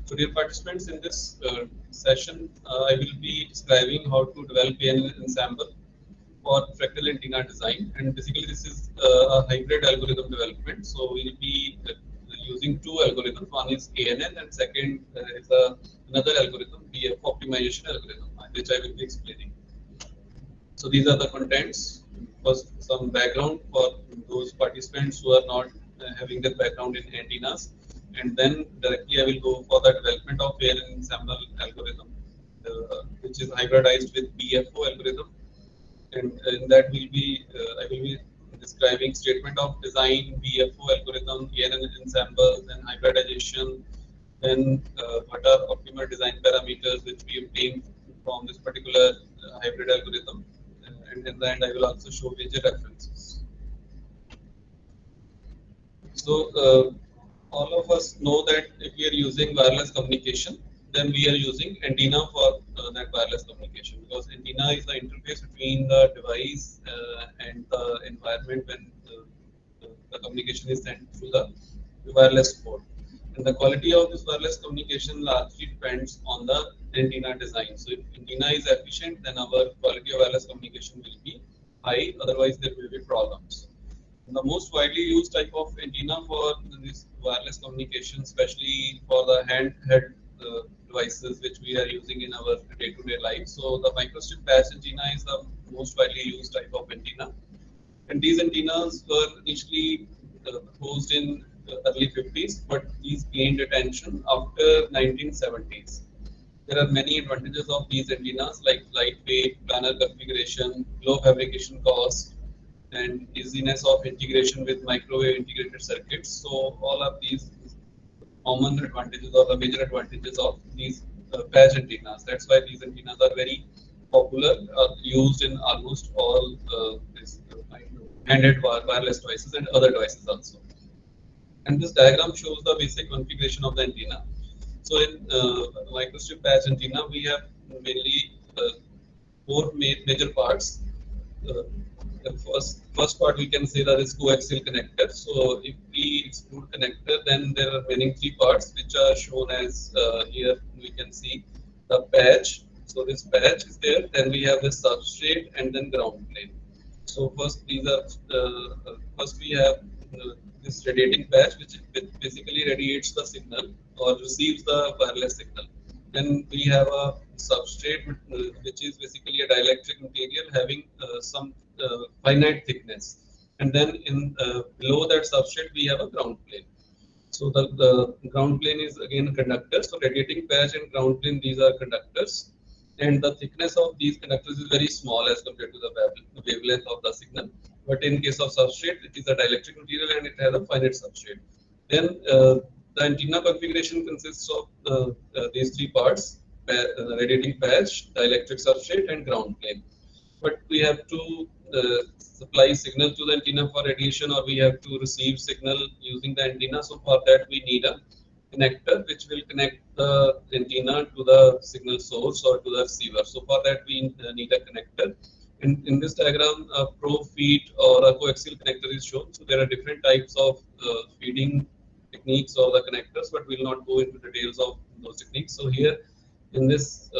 So dear participants, in this session, I will be describing how to develop an ensemble for fractal antenna design, and basically this is a hybrid algorithm development. So we will be using two algorithms. One is ANN, and second is another algorithm, BF optimization algorithm, which I will be explaining. So these are the contents. First, some background for those participants who are not having their background in antennas, and then directly I will go for the development of an ensemble algorithm, which is hybridized with BFO algorithm, and in that will be I will be describing statement of design, BFO algorithm, ANN ensemble, then hybridization, then what are optimal design parameters which we obtain from this particular hybrid algorithm, and in the end I will also show major references. So all of us know that if we are using wireless communication, then we are using antenna for that wireless communication, because antenna is the interface between the device and the environment when the communication is sent through the wireless port. And the quality of this wireless communication largely depends on the antenna design. So if antenna is efficient, then our quality of wireless communication will be high, otherwise there will be problems. And the most widely used type of antenna for this wireless communication, especially for the handheld devices which we are using in our day-to-day life. So the microstrip patch antenna is the most widely used type of antenna. And these antennas were initially proposed in the early 50s, but these gained attention after 1970s. There are many advantages of these antennas, like lightweight, planar configuration, low fabrication cost, and easiness of integration with microwave integrated circuits. So all of these common advantages or the major advantages of these patch antennas. That's why these antennas are very popular, used in almost all handheld wireless devices and other devices also. And this diagram shows the basic configuration of the antenna. So in microstrip patch antenna, we have mainly four major parts. The first part we can say that is coaxial connector. So if we exclude connector, then there are remaining three parts which are shown as here. We can see the patch. So this patch is there. Then we have the substrate and then ground plane. So first these are first we have this radiating patch, which basically radiates the signal or receives the wireless signal. Then we have a substrate, which is basically a dielectric material having some finite thickness, and then in below that substrate we have a ground plane. So the ground plane is again a conductor. So radiating patch and ground plane, these are conductors, and the thickness of these conductors is very small as compared to the wavelength of the signal. But in case of substrate, it is a dielectric material and it has a finite substrate. Then the antenna configuration consists of these three parts: radiating patch, dielectric substrate, and ground plane. But we have to supply signal to the antenna for radiation, or we have to receive signal using the antenna. So for that we need a connector which will connect the antenna to the signal source or to the receiver. So for that we need a connector. In this diagram, a probe feed or a coaxial connector is shown. So there are different types of feeding techniques or the connectors, but we will not go into details of those techniques. So here in this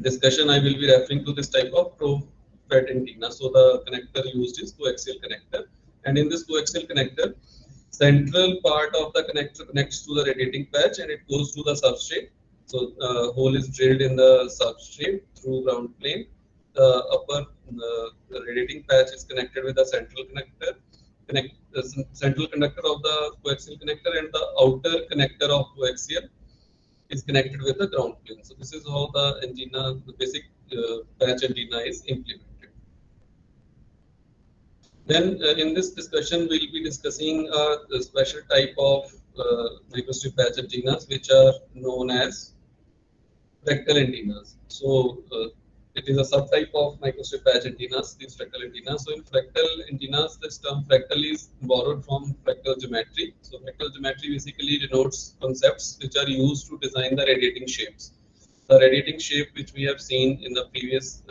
discussion, I will be referring to this type of probe fed antenna. So the connector used is coaxial connector, and in this coaxial connector, central part of the connector connects to the radiating patch and it goes to the substrate. So hole is drilled in the substrate through ground plane. The upper the radiating patch is connected with the central connector, the central conductor of the coaxial connector, and the outer connector of coaxial is connected with the ground plane. So this is how the antenna, the basic patch antenna is implemented. Then in this discussion, we'll be discussing a special type of microstrip patch antennas, which are known as fractal antennas. So it is a subtype of microstrip patch antennas, these fractal antennas. So in fractal antennas, this term fractal is borrowed from fractal geometry. So fractal geometry basically denotes concepts which are used to design the radiating shapes. The radiating shape which we have seen in the previous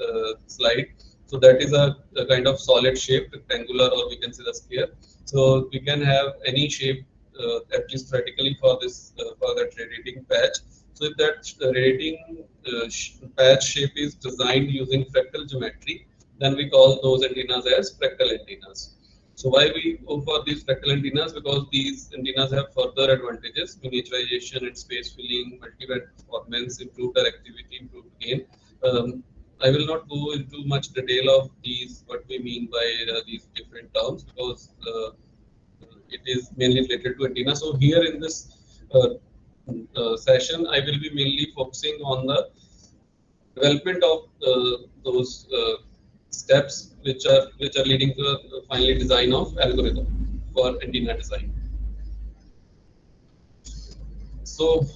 slide, so that is a kind of solid shape, rectangular, or we can say the sphere. So we can have any shape at least theoretically for this for that radiating patch. So if that radiating patch shape is designed using fractal geometry, then we call those antennas as fractal antennas. So why we go for these fractal antennas? Because these antennas have further advantages: miniaturization and space filling, multi-band performance, improved directivity, improved gain. Um, I will not go into much detail of these, what we mean by these different terms, because it is mainly related to antenna. So here in this session, I will be mainly focusing on the development of those steps which are leading to the finally design of algorithm for antenna design. So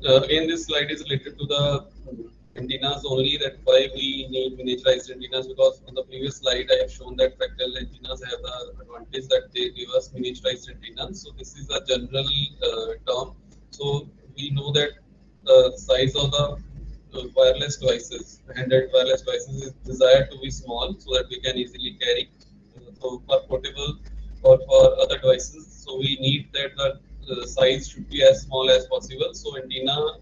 again, this slide is related to the antennas only, that why we need miniaturized antennas, because on the previous slide I have shown that fractal antennas have the advantage that they give us miniaturized antennas. So this is a general term. So we know that the size of the wireless devices, handheld wireless devices, is desired to be small so that we can easily carry. So for portable or for other devices, so we need that the size should be as small as possible. So antenna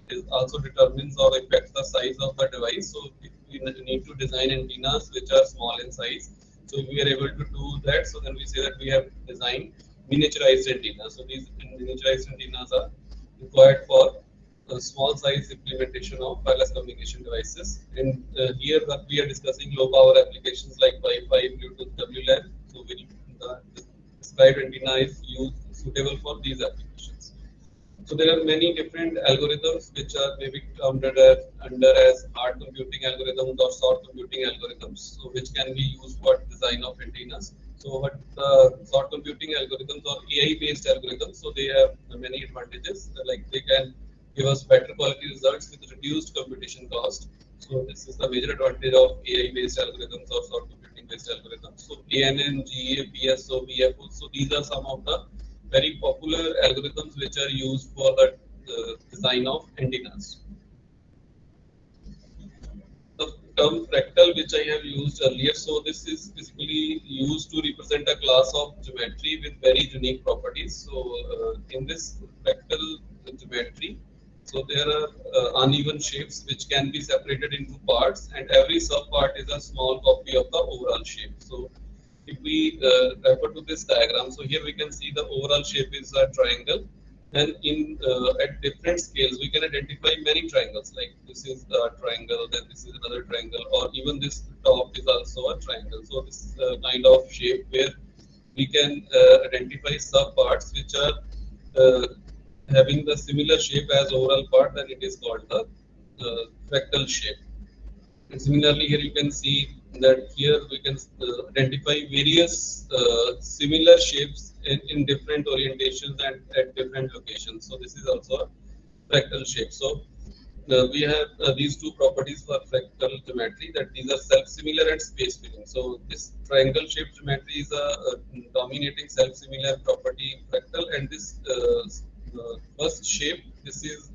is also determines or affects the size of the device. So if we need to design antennas which are small in size, so if we are able to do that, so then we say that we have designed miniaturized antennas. So these miniaturized antennas are required for small size implementation of wireless communication devices. And here what we are discussing low power applications like Wi-Fi, Bluetooth, WLAN. So the described antenna is used suitable for these applications. So there are many different algorithms which are maybe termed under as hard computing algorithms or soft computing algorithms, so which can be used for design of antennas. So what the soft computing algorithms or AI-based algorithms, so they have many advantages. Like they can give us better quality results with reduced computation cost. So this is the major advantage of AI-based algorithms or soft computing-based algorithms. So ANN, GA, PSO, BFO. So these are some of the very popular algorithms which are used for the design of antennas. The term fractal, which I have used earlier, so this is basically used to represent a class of geometry with very unique properties. So in this fractal geometry, so there are uneven shapes which can be separated into parts, and every subpart is a small copy of the overall shape. So if we refer to this diagram, so here we can see the overall shape is a triangle, and in at different scales we can identify many triangles, like this is a triangle, then this is another triangle, or even this top is also a triangle. So this is a kind of shape where we can identify subparts which are having the similar shape as overall part, then it is called the fractal shape. And similarly, here you can see that here we can identify various similar shapes in different orientations and at different locations. So this is also a fractal shape. So we have these two properties for fractal geometry, that these are self-similar and space-filling. So this triangle shaped geometry is a dominating self-similar property fractal, and this first shape, this is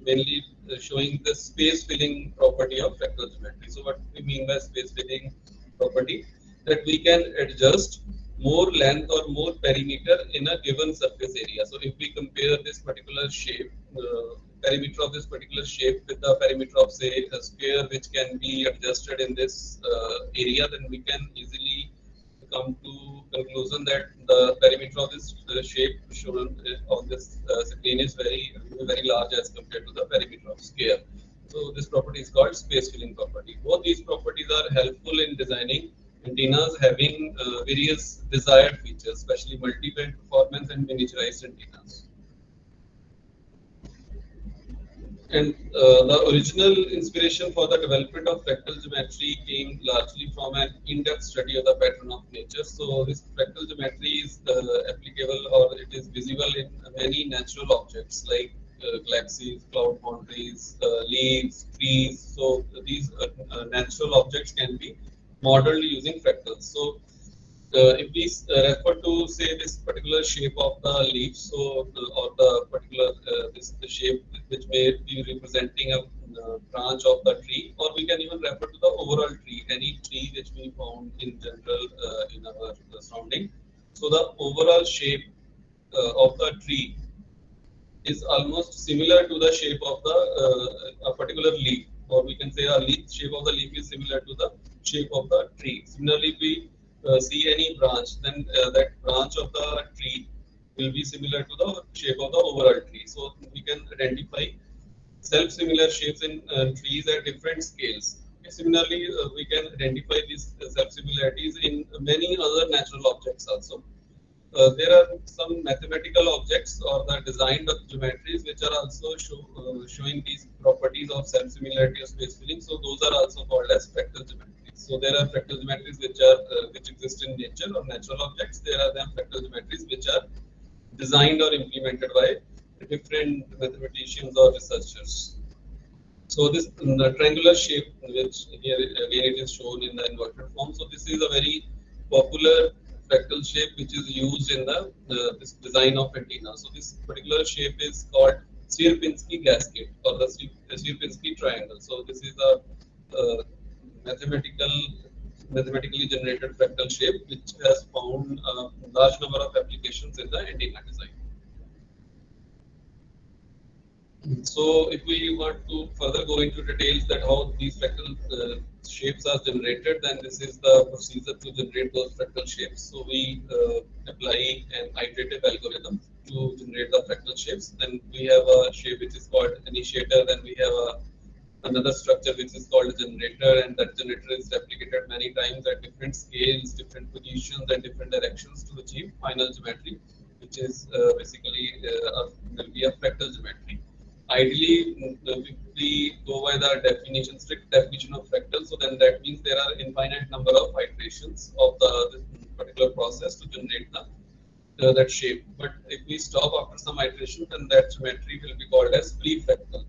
mainly showing the space-filling property of fractal geometry. So what we mean by space-filling property, that we can adjust more length or more perimeter in a given surface area. So if we compare this particular shape, perimeter of this particular shape with the perimeter of, say, a sphere which can be adjusted in this area, then we can easily come to conclusion that the perimeter of this shape shown on this screen is very large as compared to the perimeter of sphere. So this property is called space filling property. Both these properties are helpful in designing antennas having various desired features, especially multi-band performance and miniaturized antennas. And the original inspiration for the development of fractal geometry came largely from an in-depth study of the pattern of nature. So this fractal geometry is applicable, or it is visible in many natural objects like galaxies, cloud boundaries, leaves, trees. So these natural objects can be modeled using fractals. So if we refer to, say, this particular shape of the leaf, so or the particular this the shape which may be representing a branch of the tree, or we can even refer to the overall tree, any tree which we found in general in our surrounding. So the overall shape of the tree is almost similar to the shape of the a particular leaf, or we can say a leaf shape of the leaf is similar to the shape of the tree. Similarly, if we see any branch, then that branch of the tree will be similar to the shape of the overall tree. So we can identify self-similar shapes in trees at different scales. Similarly, we can identify these self-similarities in many other natural objects also. There are some mathematical objects or the designed geometries which are also showing these properties of self-similarity of space filling. So those are also called as fractal geometries. So there are fractal geometries which exist in nature or natural objects. There are then fractal geometries which are designed or implemented by different mathematicians or researchers. So this triangular shape, which here again it is shown in the inverted form. So this is a very popular fractal shape which is used in the this design of antenna. So this particular shape is called Sierpinski gasket or the Sierpinski triangle. So this is a mathematically generated fractal shape which has found a large number of applications in the antenna design. So if we want to further go into details that how these fractal shapes are generated, then this is the procedure to generate those fractal shapes. So we apply an iterative algorithm to generate the fractal shapes. Then we have a shape which is called initiator. Then we have another structure which is called a generator, and that generator is replicated many times at different scales, different positions, and different directions to achieve final geometry, which is basically will be a fractal geometry. Ideally, if we go by the strict definition of fractal, so then that means there are infinite number of iterations of this particular process to generate that shape. But if we stop after some iteration, then that geometry will be called as pre-fractal.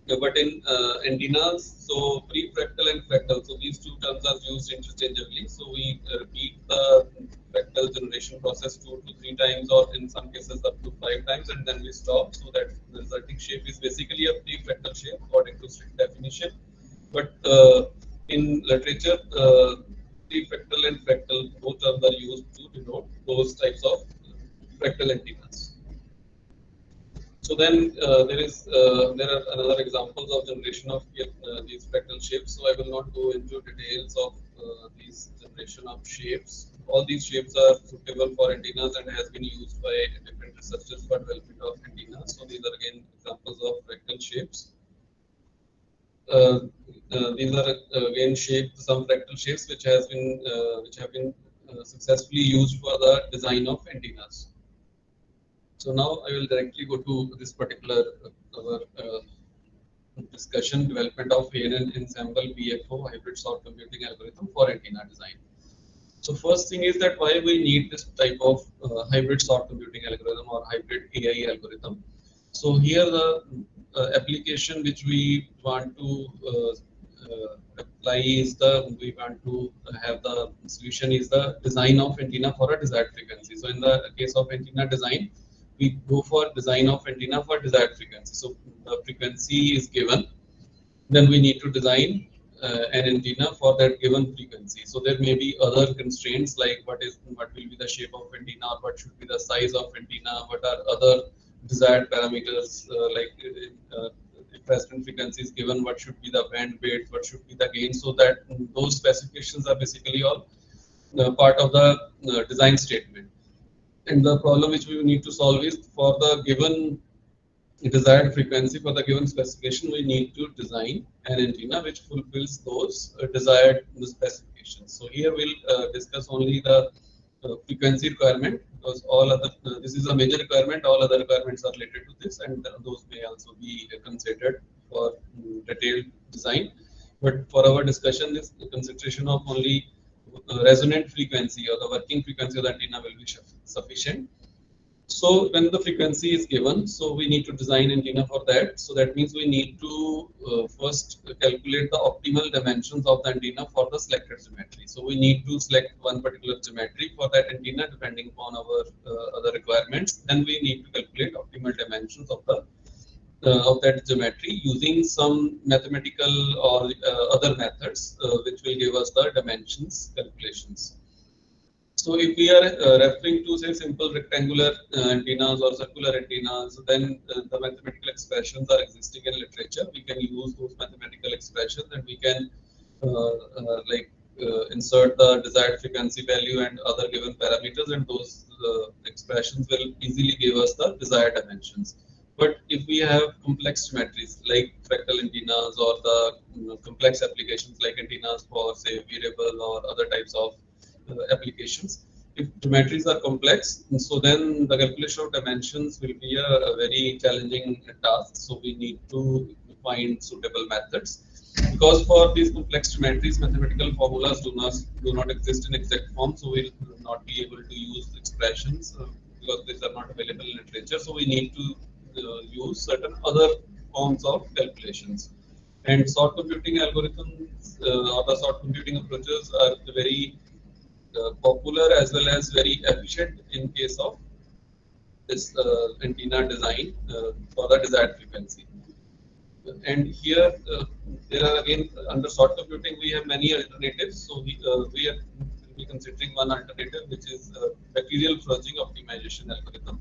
But in antennas, so pre-fractal and fractal, so these two terms are used interchangeably. So we repeat the fractal generation process 2 to 3 times, or in some cases up to 5 times, and then we stop. So that the resulting shape is basically a pre-fractal shape according to strict definition. But in literature, pre-fractal and fractal both terms are used to denote those types of fractal antennas. So then there are another examples of generation of these fractal shapes. So I will not go into details of these generation of shapes. All these shapes are suitable for antennas and has been used by different researchers for development of antennas. So these are again examples of fractal shapes. These are again some fractal shapes which have been successfully used for the design of antennas. So now I will directly go to this particular discussion, development of an ensemble BFO hybrid sort computing algorithm for antenna design. So first thing is that why we need this type of hybrid sort computing algorithm or hybrid AI algorithm. So here the application which we want to apply is we want to have the solution is the design of antenna for a desired frequency. So in the case of antenna design, we go for design of antenna for desired frequency. So the frequency is given, then we need to design an antenna for that given frequency. So there may be other constraints like what will be the shape of antenna, what should be the size of antenna, what are other desired parameters like if resonant frequency is given, what should be the bandwidth, what should be the gain. So that those specifications are basically all part of the design statement. And the problem which we need to solve is for the given desired frequency, for the given specification, we need to design an antenna which fulfills those desired specifications. So here we'll discuss only the frequency requirement, because all other this is a major requirement. All other requirements are related to this, and those may also be considered for detailed design. But for our discussion, this the consideration of only resonant frequency or the working frequency of the antenna will be sufficient. So when the frequency is given, so we need to design antenna for that. So that means we need to first calculate the optimal dimensions of the antenna for the selected geometry. So we need to select one particular geometry for that antenna depending upon our other requirements. Then we need to calculate optimal dimensions of that geometry using some mathematical or other methods which will give us the dimensions calculations. So if we are referring to say simple rectangular antennas or circular antennas, then the mathematical expressions are existing in literature. We can use those mathematical expressions and we can insert the desired frequency value and other given parameters, and those expressions will easily give us the desired dimensions. But if we have complex geometries like fractal antennas or the complex applications like antennas for say wearable or other types of applications, if geometries are complex, so then the calculation of dimensions will be a very challenging task. So we need to find suitable methods, because for these complex geometries, mathematical formulas do not exist in exact form. So we will not be able to use expressions because these are not available in literature. So we need to use certain other forms of calculations. And short computing algorithms or the short computing approaches are very popular as well as very efficient in case of this antenna design for the desired frequency. And here there are again under short computing we have many alternatives. So we are considering one alternative, which is bacterial fudging optimization algorithm.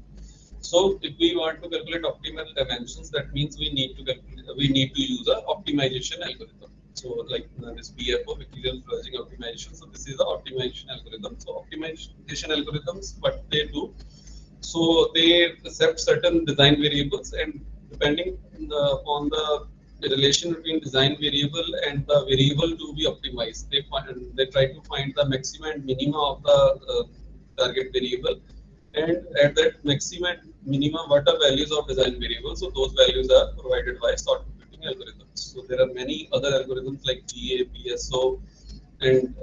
So if we want to calculate optimal dimensions, that means we need to use a optimization algorithm. So like this BFO, bacterial fudging optimization. So this is the optimization algorithm. So optimization algorithms, what they do, so they accept certain design variables, and depending on the relation between design variable and the variable to be optimized, they try to find the maxima and minima of the target variable, and at that maxima and minima, what are values of design variables? So those values are provided by short computing algorithms. So there are many other algorithms like GA, PSO, and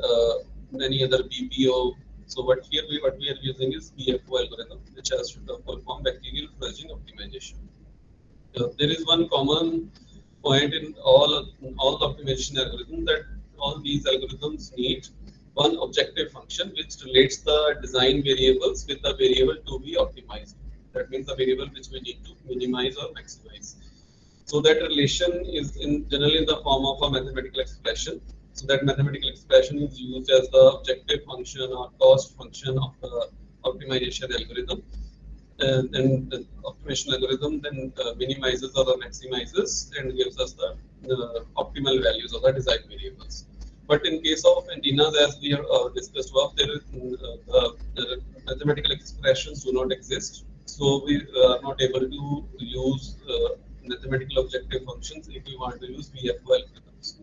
many other BPO. So what we are using is BFO algorithm, which has to perform bacterial fudging optimization. There is one common point in all the optimization algorithms, that all these algorithms need one objective function which relates the design variables with the variable to be optimized. That means the variable which we need to minimize or maximize. So that relation is generally in the form of a mathematical expression. So that mathematical expression is used as the objective function or cost function of the optimization algorithm. And the optimization algorithm then minimizes or maximizes and gives us the optimal values of the desired variables. But in case of antennas, as we have discussed above, the mathematical expressions do not exist. So we are not able to use mathematical objective functions if we want to use BFO algorithms.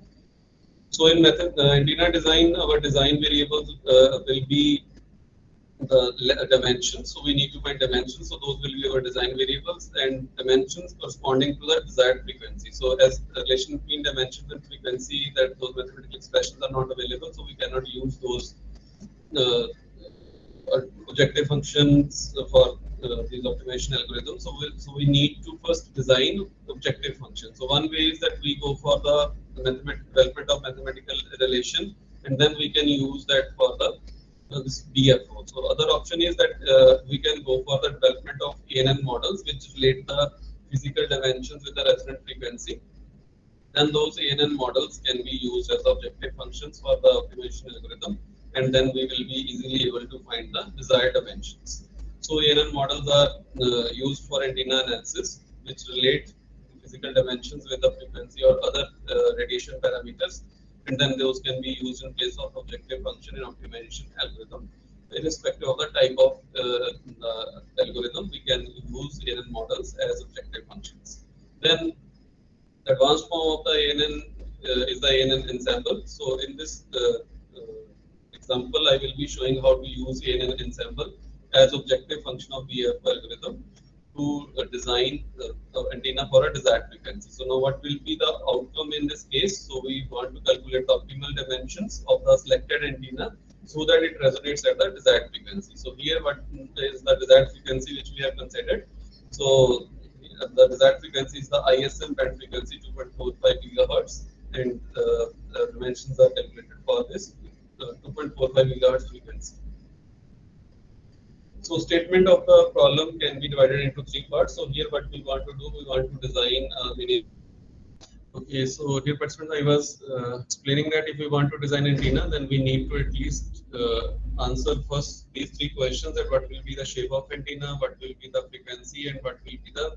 So in antenna design, our design variables will be the dimensions. So we need to find dimensions. So those will be our design variables, and dimensions corresponding to the desired frequency. So as the relation between dimensions and frequency, that those mathematical expressions are not available, so we cannot use those objective functions for these optimization algorithms. So we need to first design objective functions. So one way is that we go for the development of mathematical relation, and then we can use that for the this BFO. So other option is that we can go for the development of ANN models which relate the physical dimensions with the resonant frequency. Then those ANN models can be used as objective functions for the optimization algorithm, and then we will be easily able to find the desired dimensions. So ANN models are used for antenna analysis, which relate physical dimensions with the frequency or other radiation parameters, and then those can be used in place of objective function in optimization algorithm. Irrespective of the type of algorithm, we can use ANN models as objective functions. Then the advanced form of the ANN is the ANN ensemble. So in this example, I will be showing how to use ANN ensemble as objective function of BFO algorithm to design antenna for a desired frequency. So now what will be the outcome in this case? So we want to calculate the optimal dimensions of the selected antenna so that it resonates at the desired frequency. So here what is the desired frequency which we have considered? So the desired frequency is the ISM band frequency 2.45 gigahertz, and the dimensions are calculated for this 2.45 gigahertz frequency. So statement of the problem can be divided into three parts. So here what we want to do, we want to design Okay, so dear participants, I was explaining that if we want to design antenna, then we need to at least answer first these three questions: that what will be the shape of antenna, what will be the frequency, and what will be the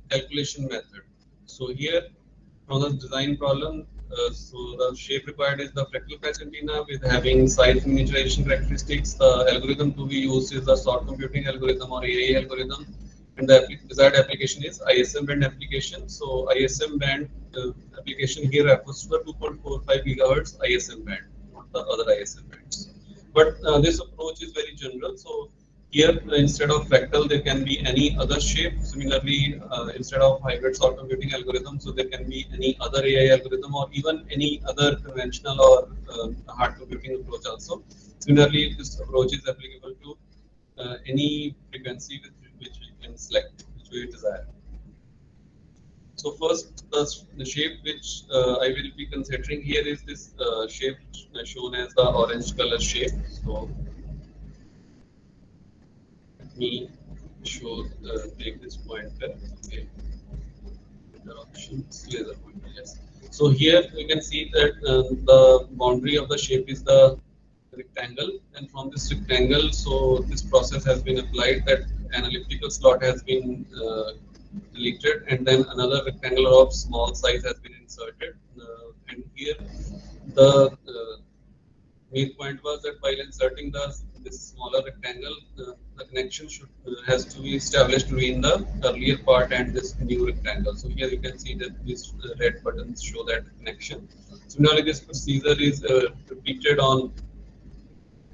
calculation method. So here, from the design problem, so the shape required is the fractal patch antenna with having size miniaturization characteristics. The algorithm to be used is the short computing algorithm or AA algorithm, and the desired application is ISM band application. So ISM band application here refers to the 2.45 gigahertz ISM band, not the other ISM bands. But this approach is very general. So here, instead of fractal, there can be any other shape. Similarly, instead of hybrid short computing algorithm, so there can be any other AI algorithm or even any other conventional or hard computing approach also. Similarly, this approach is applicable to any frequency which we can select, which we desire. So first, the shape which I will be considering here is this shape shown as the orange color shape. So let me show take this pointer. Okay. The options laser pointer. Yes. So here we can see that the boundary of the shape is the rectangle, and from this rectangle, so this process has been applied that an elliptical slot has been deleted, and then another rectangular of small size has been inserted, and here the main point was that while inserting this smaller rectangle, the connection should has to be established between the earlier part and this new rectangle. So here you can see that these red buttons show that connection. Similarly, this procedure is repeated on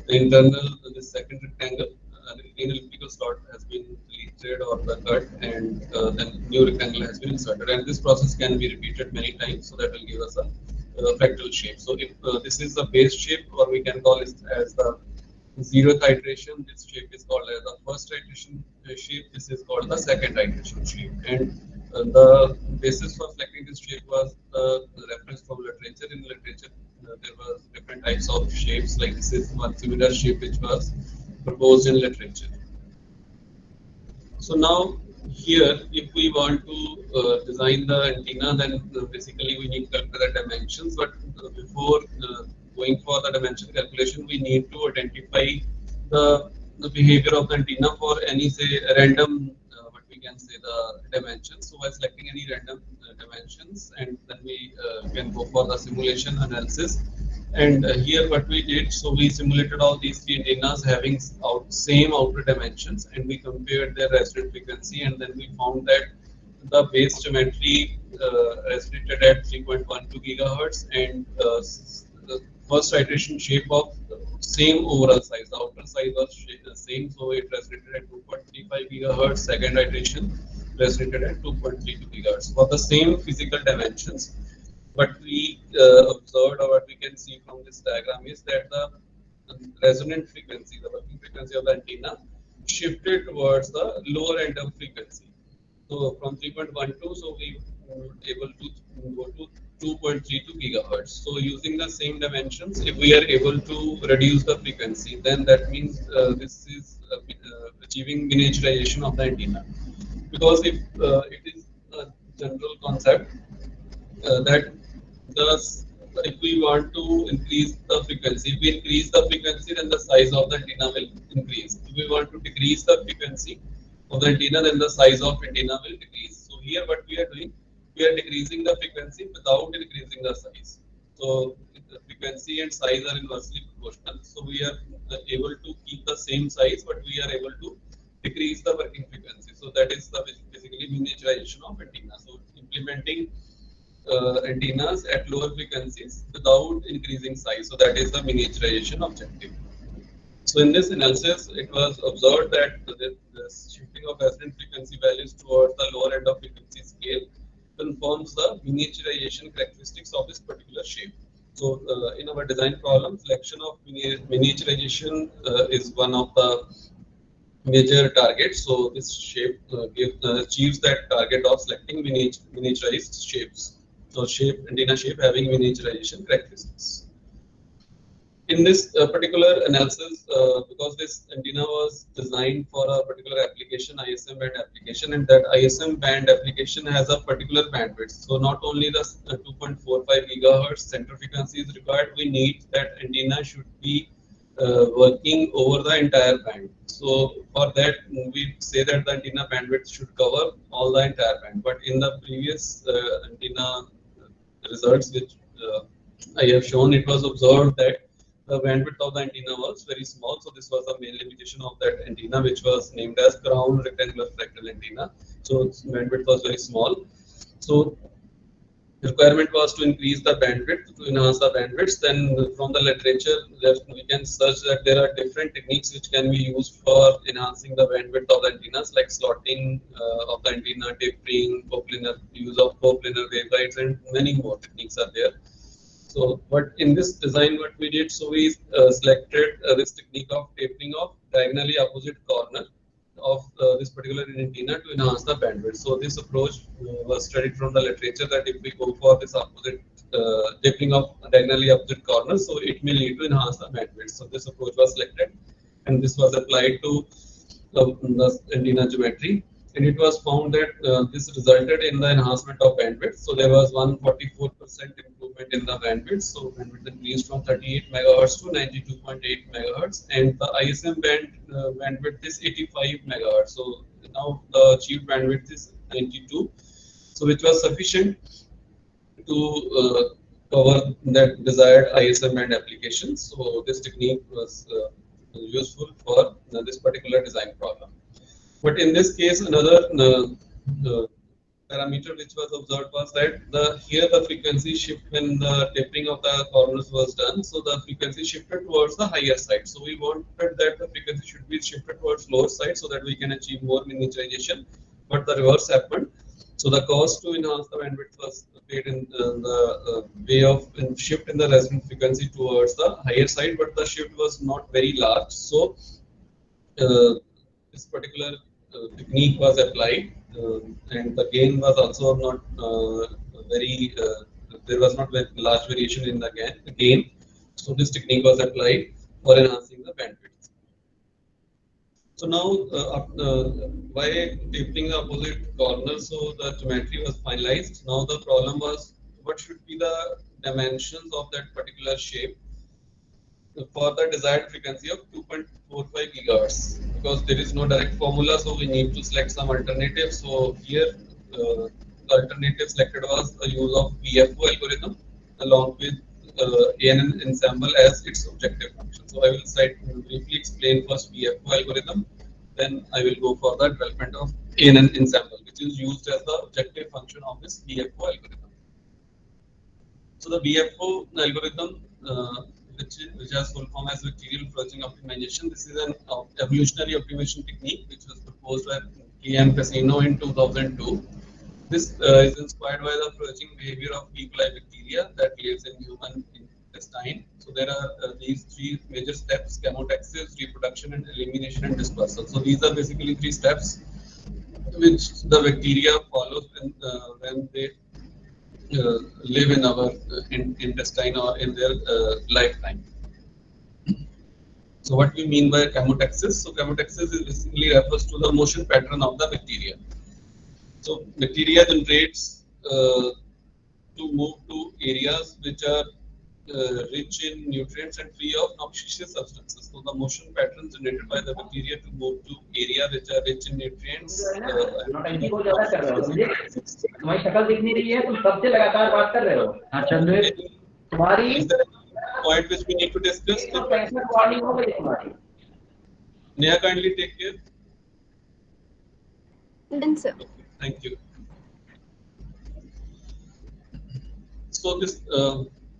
the internal, the second rectangle, an elliptical slot has been deleted or the cut, and then new rectangle has been inserted. And this process can be repeated many times, so that will give us a fractal shape. So if this is the base shape, or we can call it as the zeroth iteration, this shape is called as the first iteration shape. This is called the second iteration shape. And the basis for selecting this shape was the reference from literature. In literature, there were different types of shapes. Like this is one similar shape which was proposed in literature. So now here, if we want to design the antenna, then basically we need to calculate the dimensions. But before going for the dimension calculation, we need to identify the behavior of the antenna for any say random, what we can say the dimensions. So by selecting any random dimensions, and then we can go for the simulation analysis. And here what we did, so we simulated all these three antennas having same outer dimensions, and we compared their resonant frequency, and then we found that the base geometry resonated at 3.12 gigahertz, and the first iteration shape of same overall size. The outer size was the same, so it resonated at 2.35 gigahertz. Second iteration resonated at 2.32 gigahertz for the same physical dimensions. What we observed, or what we can see from this diagram, is that the resonant frequency, the working frequency of the antenna, shifted towards the lower end of frequency. So from 3.12, so we were able to go to 2.32 gigahertz. So using the same dimensions, if we are able to reduce the frequency, then that means this is achieving miniaturization of the antenna. Because if it is a general concept that thus if we want to increase the frequency, if we increase the frequency, then the size of the antenna will increase. If we want to decrease the frequency of the antenna, then the size of antenna will decrease. So here what we are doing, we are decreasing the frequency without increasing the size. So the frequency and size are inversely proportional. So we are able to keep the same size, but we are able to decrease the working frequency. So that is the basically miniaturization of antenna. So implementing antennas at lower frequencies without increasing size. So that is the miniaturization objective. So in this analysis, it was observed that the shifting of resonant frequency values towards the lower end of frequency scale confirms the miniaturization characteristics of this particular shape. So in our design problem, selection of miniaturization is one of the major targets. So this shape achieves that target of selecting miniaturized shapes. So shape, antenna shape having miniaturization characteristics. In this particular analysis, because this antenna was designed for a particular application, ISM band application, and that ISM band application has a particular bandwidth. So not only the 2.45 gigahertz center frequency is required, we need that antenna should be working over the entire band. So for that, we say that the antenna bandwidth should cover all the entire band. But in the previous antenna results which I have shown, it was observed that the bandwidth of the antenna was very small. So this was the main limitation of that antenna, which was named as crown rectangular fractal antenna. So its bandwidth was very small. So the requirement was to increase the bandwidth, to enhance the bandwidth. Then from the literature, we can search that there are different techniques which can be used for enhancing the bandwidth of the antennas, like slotting of the antenna, tapering, coplanar, use of coplanar waveguides, and many more techniques are there. So, but in this design, what we did, so we selected this technique of tapering of diagonally opposite corner of this particular antenna to enhance the bandwidth. So this approach was studied from the literature that if we go for this opposite tapering of diagonally opposite corners, so it may lead to enhance the bandwidth. So this approach was selected, and this was applied to the antenna geometry. And it was found that this resulted in the enhancement of bandwidth. So there was 144% improvement in the bandwidth. So bandwidth increased from 38 megahertz to 92.8 megahertz, and the ISM band bandwidth is 85 megahertz. So now the achieved bandwidth is 92, so which was sufficient to cover that desired ISM band application. So this technique was useful for this particular design problem. But in this case, another parameter which was observed was that here the frequency shift when the tapering of the corners was done. So the frequency shifted towards the higher side. So we wanted that the frequency should be shifted towards lower side so that we can achieve more miniaturization. But the reverse happened. So the cost to enhance the bandwidth was paid in the way of shift in the resonant frequency towards the higher side, but the shift was not very large. So this particular technique was applied, and the gain was also not very. There was not very large variation in the gain. So this technique was applied for enhancing the bandwidth. So now, by tapering the opposite corners, so the geometry was finalized. Now the problem was what should be the dimensions of that particular shape for the desired frequency of 2.45 gigahertz, because there is no direct formula, so we need to select some alternative. So here the alternative selected was the use of BFO algorithm along with ANN ensemble as its objective function. So I will briefly explain first BFO algorithm, then I will go for the development of ANN ensemble, which is used as the objective function of this BFO algorithm. So the BFO algorithm, which has full form as vectorial floating optimization. This is an evolutionary optimization technique which was proposed by K.M. Casino in 2002. This is inspired by the floating behavior of E. coli bacteria that lives in human intestine. So there are these three major steps: chemotaxis, reproduction, and elimination and dispersal. So these are basically three steps which the bacteria follows when they live in our intestine or in their lifetime. So what we mean by chemotaxis? So chemotaxis is basically refers to the motion pattern of the bacteria. So bacteria generates to move to areas which are rich in nutrients and free of noxious substances. So the motion pattern generated by the bacteria to move to area which are rich in nutrients. तुम्हारी शक्ल दिख नहीं रही है, तुम सबसे लगातार बात कर रहे हो। हाँ चंद्र, तुम्हारी point which we need to discuss. Warning हो गई तुम्हारी। Neha, kindly take care. Done, sir. Thank you. So this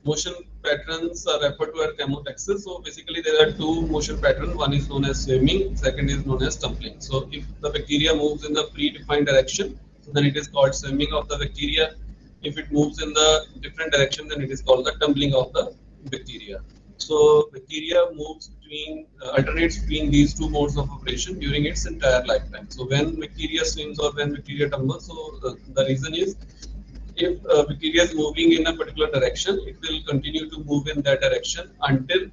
motion patterns are referred to as chemotaxis. So basically there are two motion patterns. One is known as swimming, second is known as tumbling. So if the bacteria moves in the predefined direction, then it is called swimming of the bacteria. If it moves in the different direction, then it is called the tumbling of the bacteria. So bacteria moves between, alternates between these two modes of operation during its entire lifetime. So when bacteria swims or when bacteria tumbles, so the reason is, if bacteria is moving in a particular direction, it will continue to move in that direction until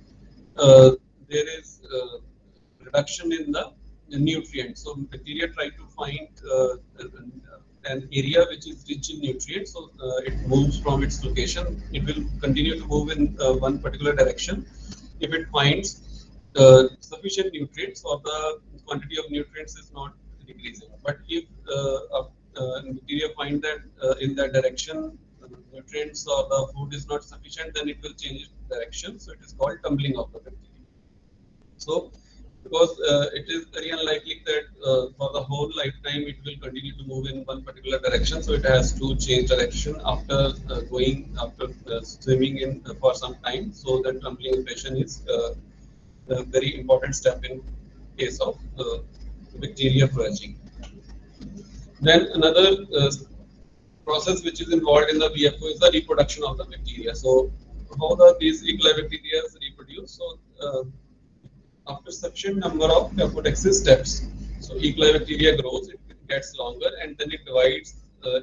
there is reduction in the nutrients. So bacteria try to find an area which is rich in nutrients, so it moves from its location. It will continue to move in one particular direction if it finds sufficient nutrients, or the quantity of nutrients is not decreasing. But if bacteria find that in that direction nutrients or the food is not sufficient, then it will change its direction. So it is called tumbling of the bacteria. So, because it is very unlikely that for the whole lifetime it will continue to move in one particular direction, so it has to change direction after swimming in for some time. So that tumbling operation is a very important step in case of bacteria flourishing. Then another process which is involved in the VFO is the reproduction of the bacteria. So how these E. coli bacteria reproduce? So after sufficient number of Chemotaxis steps, so E. coli bacteria grows, it gets longer, and then it divides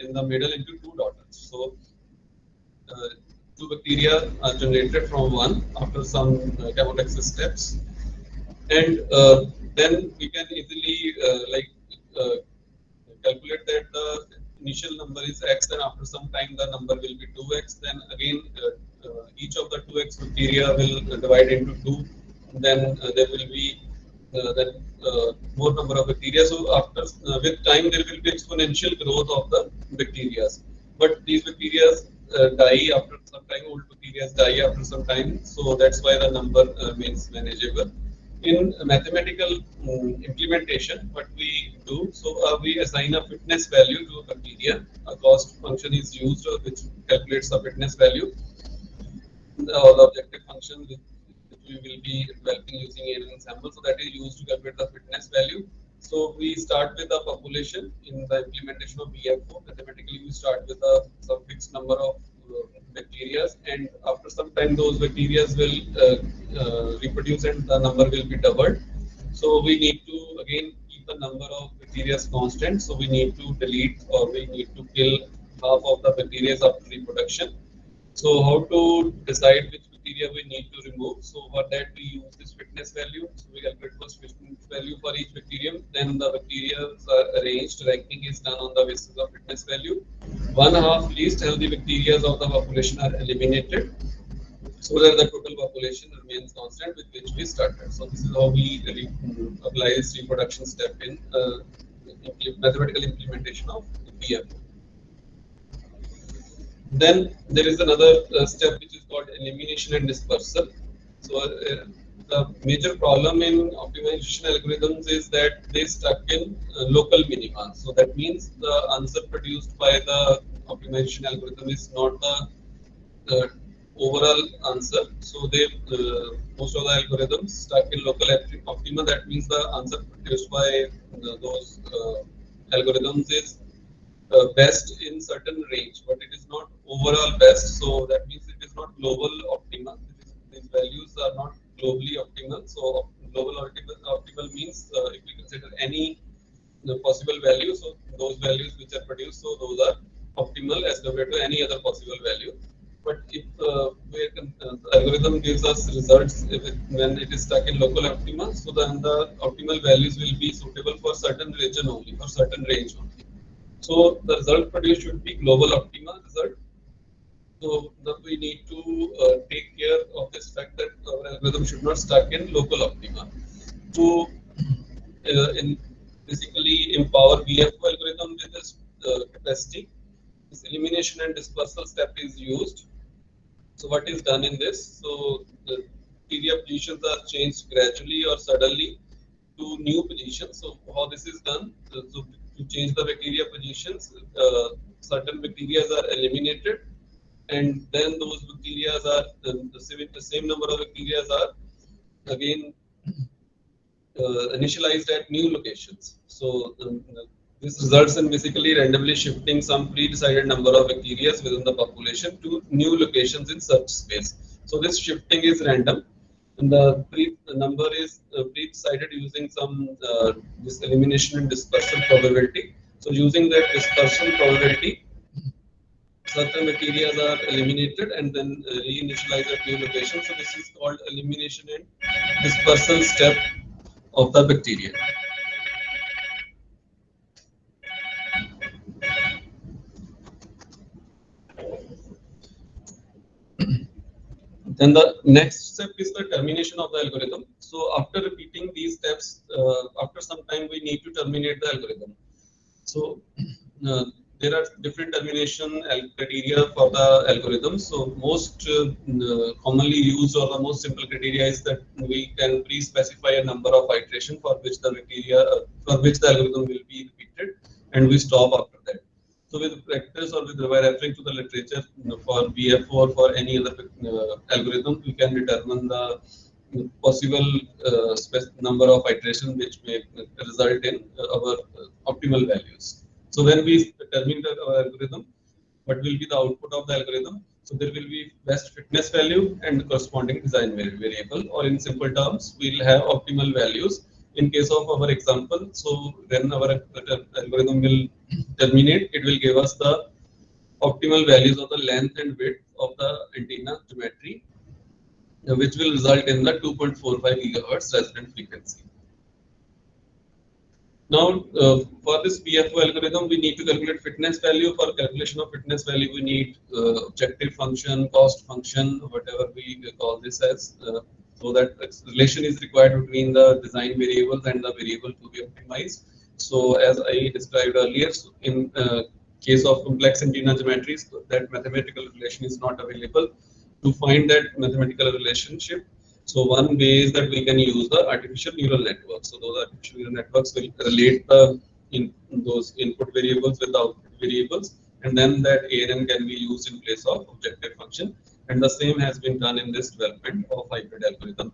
in the middle into two daughters. So two bacteria are generated from one after some Chemotaxis steps, and then we can easily calculate that the initial number is x, then after some time the number will be 2x, then again each of the 2x bacteria will divide into 2, then there will be more number of bacteria. So after with time there will be exponential growth of the bacteria, but these bacteria die after some time. Old bacteria die after some time, so that's why the number means manageable. In mathematical implementation, what we do, so we assign a fitness value to a bacteria. A cost function is used which calculates the fitness value. The objective function which we will be developing using an ensemble, so that is used to calculate the fitness value. So we start with a population in the implementation of VFO. Mathematically, we start with some fixed number of bacteria, and after some time those bacteria will reproduce and the number will be doubled. So we need to again keep the number of bacteria constant. So we need to delete, or we need to kill half of the bacteria after reproduction. So how to decide which bacteria we need to remove? So for that we use this fitness value. So we calculate first fitness value for each bacterium. Then the bacteria are arranged. Ranking is done on the basis of fitness value. 1/2 least healthy bacteria of the population are eliminated, so that the total population remains constant with which we started. So this is how we apply this reproduction step in mathematical implementation of VFO. Then there is another step which is called elimination and dispersal. So the major problem in optimization algorithms is that they stuck in local minima. So that means the answer produced by the optimization algorithm is not the overall answer. So they most of the algorithms stuck in local optima. That means the answer produced by those algorithms is best in certain range, but it is not overall best. So that means it is not global optima. These values are not globally optimal. So global optimal means if we consider any possible value, so those values which are produced, so those are optimal as compared to any other possible value. But if the algorithm gives us results when it is stuck in local optima, so then the optimal values will be suitable for certain region only, for certain range only. So the result produced should be global optima result. So that we need to take care of this fact that our algorithm should not stuck in local optima. To basically empower VFO algorithm with this capacity, this elimination and dispersal step is used. So what is done in this? So the bacteria positions are changed gradually or suddenly to new positions. So how this is done? So to change the bacteria positions, certain bacteria are eliminated, and then those bacteria are the same number of bacteria are again initialized at new locations. So this results in basically randomly shifting some pre-decided number of bacteria within the population to new locations in search space. So this shifting is random, and the number is pre-decided using some this elimination and dispersal probability. So using that dispersal probability, certain materials are eliminated and then reinitialized at new location. So this is called elimination and dispersal step of the bacteria. Then the next step is the termination of the algorithm. So after repeating these steps, after some time we need to terminate the algorithm. So there are different termination criteria for the algorithm. So most commonly used or the most simple criteria is that we can pre-specify a number of iteration for which the criteria for which the algorithm will be repeated, and we stop after that. So with practice or with referring to the literature for BF or for any other algorithm, we can determine the possible number of iterations which may result in our optimal values. So when we determine our algorithm, what will be the output of the algorithm? So there will be best fitness value and corresponding design variable, or in simple terms, we'll have optimal values. In case of our example, so when our algorithm will terminate, it will give us the optimal values of the length and width of the antenna geometry, which will result in the 2.45 gigahertz resonant frequency. Now, for this BFO algorithm, we need to calculate fitness value. For calculation of fitness value, we need objective function, cost function, whatever we call this as, so that relation is required between the design variables and the variable to be optimized. So, as I described earlier, in case of complex antenna geometries, that mathematical relation is not available. To find that mathematical relationship, so one way is that we can use the artificial neural networks. So those artificial neural networks will relate those input variables with the output variables, and then that ANN can be used in place of objective function. And the same has been done in this development of hybrid algorithm.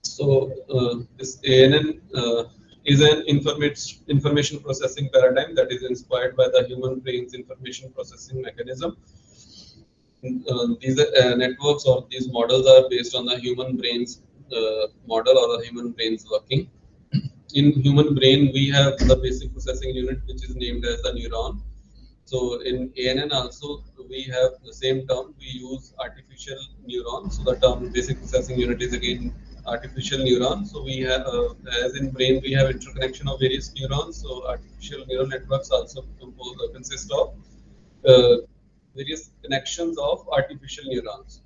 So this ANN is an information processing paradigm that is inspired by the human brain's information processing mechanism. These networks or these models are based on the human brain's model or the human brain's working. In human brain, we have the basic processing unit, which is named as the neuron. So in ANN also, we have the same term. We use artificial neuron. So the term basic processing unit is again artificial neuron. So we have, as in brain, we have interconnection of various neurons. So artificial neural networks also consist of various connections of artificial neurons.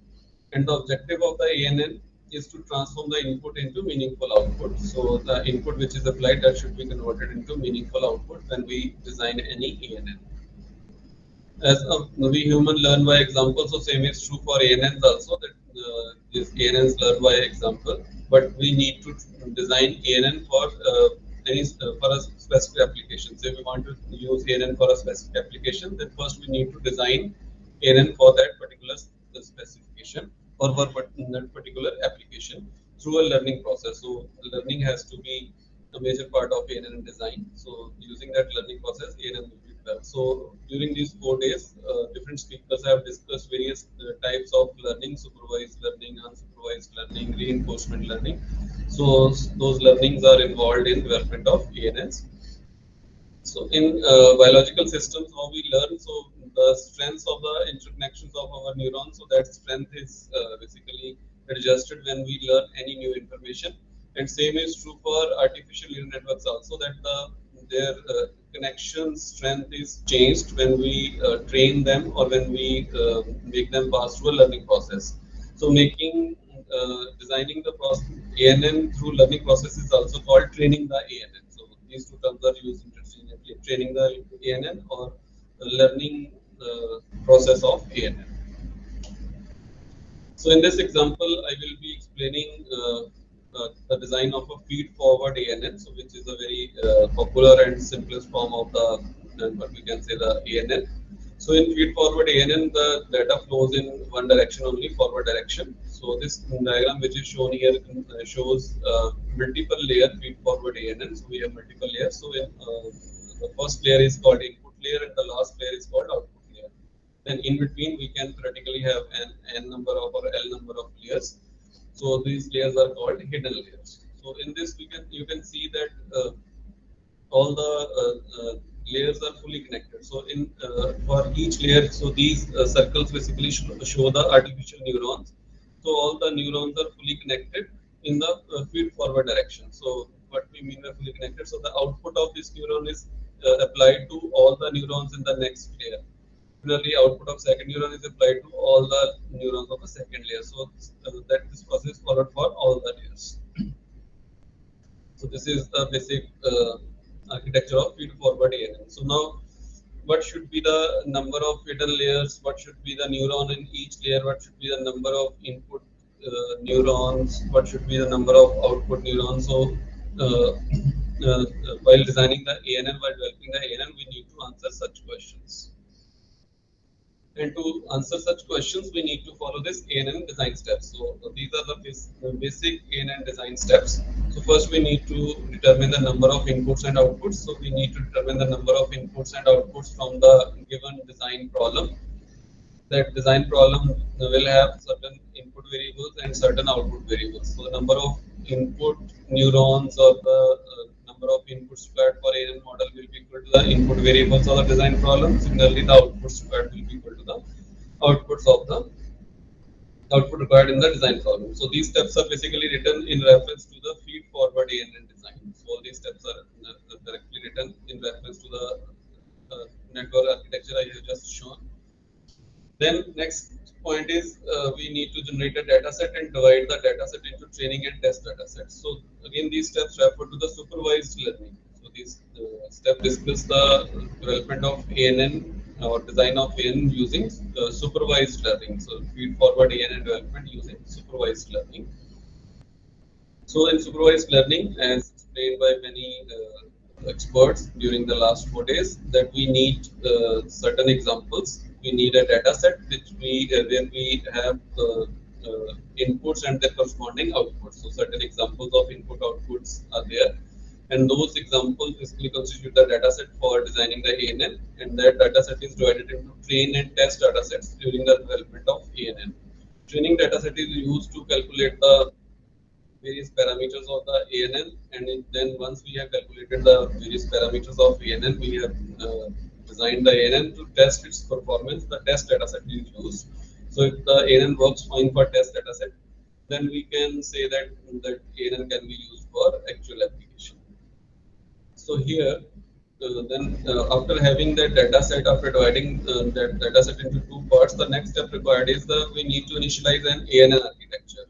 And the objective of the ANN is to transform the input into meaningful output. So the input which is applied, that should be converted into meaningful output when we design any ANN. As we human learn by example, so same is true for ANNs also, that these ANNs learn by example, but we need to design ANN for for a specific application. So if we want to use ANN for a specific application, then first we need to design ANN for that particular specification or for that particular application through a learning process. So learning has to be a major part of ANN design. So using that learning process, ANN will be developed. So during these 4 days, different speakers have discussed various types of learning: supervised learning, unsupervised learning, reinforcement learning. So those learnings are involved in development of ANNs. So in biological systems, how we learn, so the strengths of the interconnections of our neurons, so that strength is basically adjusted when we learn any new information. And same is true for artificial neural networks also, that their connection strength is changed when we train them or when we make them pass through a learning process. So designing the ANN through learning process is also called training the ANN. So these two terms are used interchangeably: training the ANN or learning the process of ANN. So in this example, I will be explaining the design of a feed-forward ANN, so which is a very popular and simplest form of what we can say the ANN. So in feed-forward ANN, the data flows in one direction only, forward direction. So this diagram which is shown here shows multiple layer feed-forward ANN. So we have multiple layers. So the first layer is called input layer and the last layer is called output layer. Then in between we can theoretically have an n number of or l number of layers. So these layers are called hidden layers. So in this you can see that all the layers are fully connected. So in for each layer, so these circles basically show the artificial neurons. So all the neurons are fully connected in the feed forward direction. So what we mean by fully connected, so the output of this neuron is applied to all the neurons in the next layer. Similarly, output of second neuron is applied to all the neurons of the second layer. So that this process is followed for all the layers. So this is the basic architecture of feed-forward ANN. So now, what should be the number of hidden layers? What should be the neuron in each layer? What should be the number of input neurons? What should be the number of output neurons? So uh, while designing the ANN, while developing the ANN, we need to answer such questions. And to answer such questions, we need to follow this ANN design steps. So these are the basic ANN design steps. So first we need to determine the number of inputs and outputs. So we need to determine the number of inputs and outputs from the given design problem. That design problem will have certain input variables and certain output variables. So the number of input neurons or the number of inputs required for ANN model will be equal to the input variables of the design problem. Similarly, the outputs required will be equal to the outputs of the output required in the design problem. So these steps are basically written in reference to the feed-forward ANN design. So all these steps are directly written in reference to the network architecture I have just shown. Then next point is we need to generate a data set and divide the data set into training and test data sets. So again, these steps refer to the supervised learning. So these steps discuss the development of ANN or design of ANN using supervised learning. So feed forward ANN development using supervised learning. So in supervised learning, as explained by many experts during the last 4 days, that we need certain examples. We need a data set which where we have inputs and their corresponding outputs. So certain examples of input outputs are there, and those examples basically constitute the data set for designing the ANN, and that data set is divided into train and test data sets during the development of ANN. Training data set is used to calculate the various parameters of the ANN, and then once we have calculated the various parameters of ANN, we have designed the ANN to test its performance. The test data set is used. So if the ANN works fine for test data set, then we can say that ANN can be used for actual application. So here, after having that data set, after dividing that data set into two parts, the next step required is we need to initialize an ANN architecture.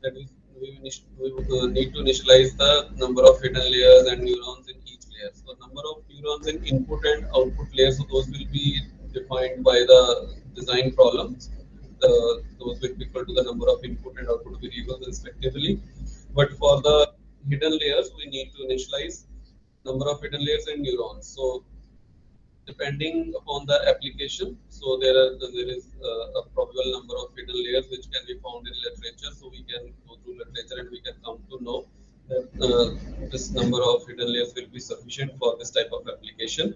That is, we need to initialize the number of hidden layers and neurons in each layer. So number of neurons in input and output layers, so those will be defined by the design problems. Those will be equal to the number of input and output variables respectively. But for the hidden layers, we need to initialize number of hidden layers and neurons. So depending upon the application, so there is a probable number of hidden layers which can be found in literature. So we can go through literature and we can come to know that this number of hidden layers will be sufficient for this type of application.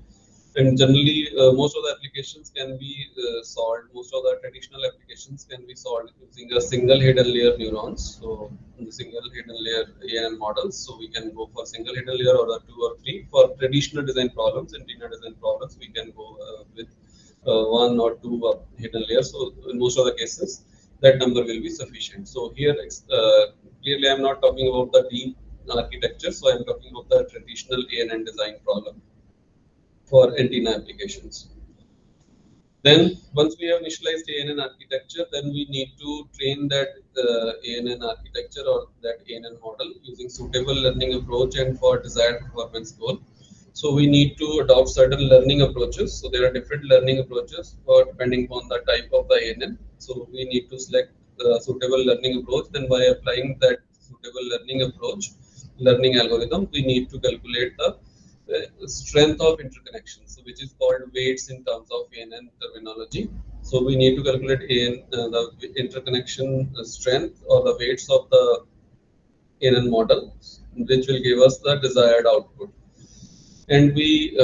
And generally, most of the applications can be solved. Most of the traditional applications can be solved using a single hidden layer neurons. So the single hidden layer ANN models. So we can go for single hidden layer or the 2 or 3. For traditional design problems and linear design problems, we can go with 1 or 2 hidden layers. So in most of the cases, that number will be sufficient. So here, clearly, I am not talking about the deep architecture. So I am talking about the traditional ANN design problem for antenna applications. Then once we have initialized ANN architecture, then we need to train that ANN architecture or that ANN model using suitable learning approach and for desired performance goal. So we need to adopt certain learning approaches. So there are different learning approaches for depending upon the type of the ANN. So we need to select a suitable learning approach. Then by applying that suitable learning approach, learning algorithm, we need to calculate the strength of interconnections, so which is called weights in terms of ANN terminology. So we need to calculate the interconnection strength or the weights of the ANN model, which will give us the desired output. And we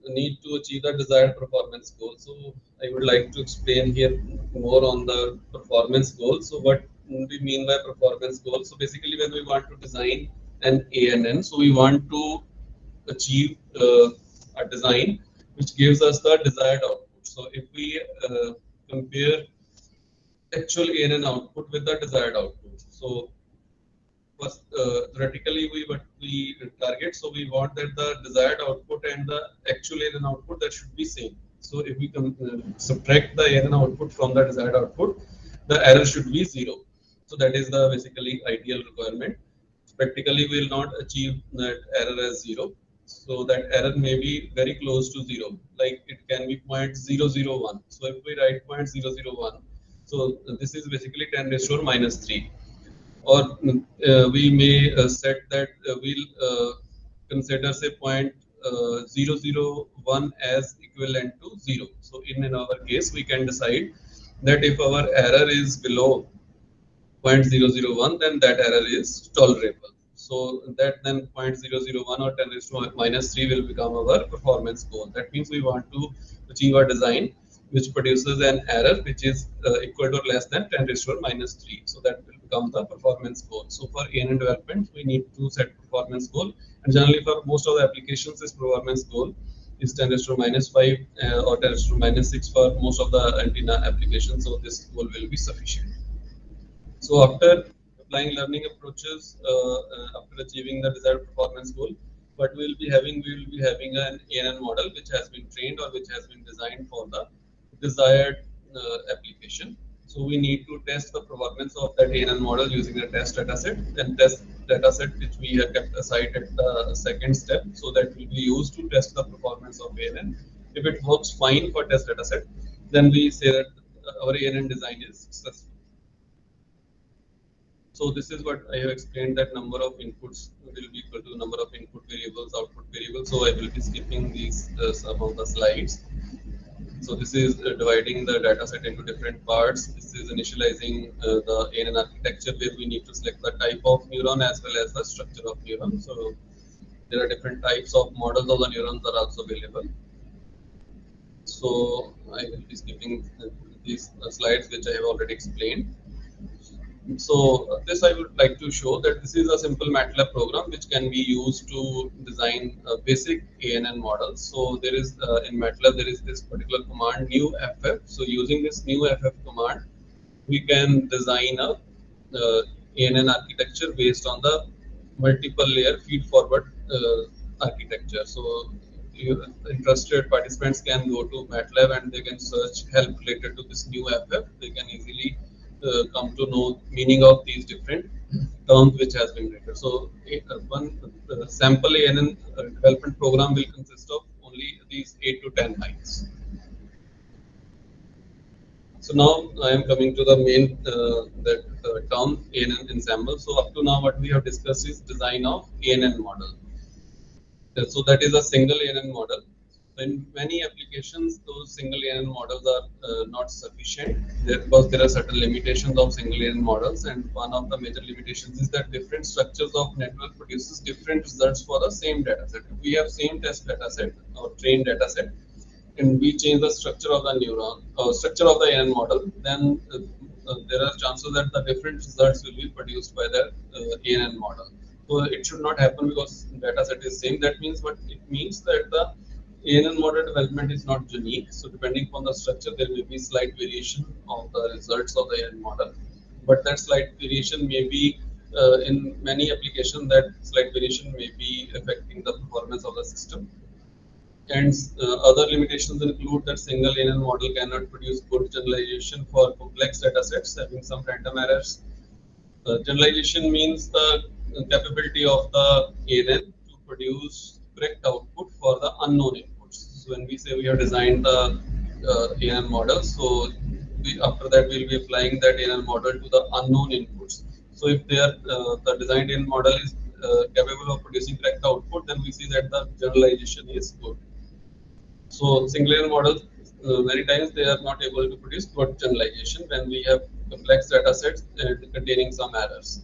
need to achieve the desired performance goal. So I would like to explain here more on the performance goal. So what we mean by performance goal? So basically, when we want to design an ANN, so we want to achieve a design which gives us the desired output. So if we compare actual ANN output with the desired output, so first theoretically we target, so we want that the desired output and the actual ANN output that should be same. So if we subtract the ANN output from the desired output, the error should be 0. So that is the basically ideal requirement. Practically we will not achieve that error as 0. So that error may be very close to 0, like it can be 0.001. So if we write 0.001, so this is basically 10 raised to minus 3. Or we may set that we'll consider say 0.001 as equivalent to 0. So in our case, we can decide that if our error is below 0.001, then that error is tolerable. So that then 0.001 or 10 raised to minus 3 will become our performance goal. That means we want to achieve a design which produces an error which is equal to or less than 10 raised to minus 3. So that will become the performance goal. So for ANN development, we need to set performance goal. And generally for most of the applications, this performance goal is 10 raised to minus 5 or 10 raised to minus 6 for most of the antenna applications. So this goal will be sufficient. So after applying learning approaches, after achieving the desired performance goal, what we will be having an ANN model which has been trained or which has been designed for the desired application. So we need to test the performance of that ANN model using a test dataset, and test dataset which we have kept aside at the second step. So that will be used to test the performance of ANN. If it works fine for test dataset, then we say that our ANN design is successful. So this is what I have explained, that number of inputs will be equal to number of input variables, output variables. So I will be skipping these some of the slides. So this is dividing the data set into different parts. This is initializing the ANN architecture, where we need to select the type of neuron as well as the structure of neuron. So there are different types of models of the neurons are also available. So I will be skipping these slides which I have already explained. So this I would like to show that this is a simple MATLAB program which can be used to design basic ANN models. So there is in MATLAB there is this particular command new FF. So using this new FF command, we can design a ANN architecture based on the multiple layer feed forward architecture. So interested participants can go to MATLAB and they can search help related to this new FF. They can easily come to know meaning of these different terms which has been written. So one sample ANN development program will consist of only these 8 to 10 lines. So now I am coming to the main term ANN ensemble. So up to now what we have discussed is design of ANN model. So that is a single ANN model. In many applications, those single ANN models are not sufficient because there are certain limitations of single ANN models, and one of the major limitations is that different structures of network produces different results for the same dataset. If we have same test dataset or trained dataset, and we change the structure of the neuron or structure of the ANN model, then there are chances that the different results will be produced by the ANN model. So it should not happen because dataset is same. That means what it means that the ANN model development is not unique. So depending upon the structure, there may be slight variation of the results of the ANN model. But that slight variation may be in many applications, that slight variation may be affecting the performance of the system. And other limitations include that single ANN model cannot produce good generalization for complex data sets having some random errors. Generalization means the capability of the ANN to produce correct output for the unknown inputs. So when we say we have designed the ANN model, so after that we will be applying that ANN model to the unknown inputs. So if they are, the designed ANN model is capable of producing correct output, then we see that the generalization is good. So single ANN models, many times they are not able to produce good generalization when we have complex data sets containing some errors.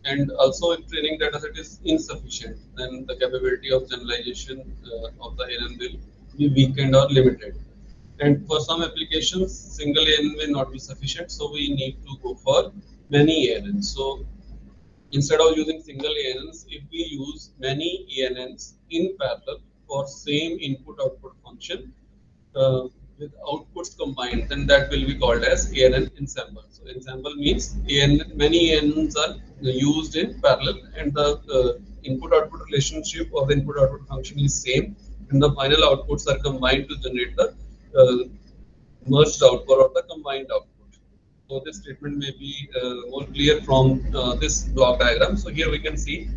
And also if training data set is insufficient, then the capability of generalization of the ANN will be weakened or limited. And for some applications, single ANN will not be sufficient, so we need to go for many ANNs. So instead of using single ANNs, if we use many ANNs in parallel for same input-output function with outputs combined, then that will be called as ANN ensemble. So ensemble means many ANNs are used in parallel, and the input-output relationship of the input-output function is same, and the final outputs are combined to generate the merged output or the combined output. So this statement may be more clear from this block diagram. So here we can see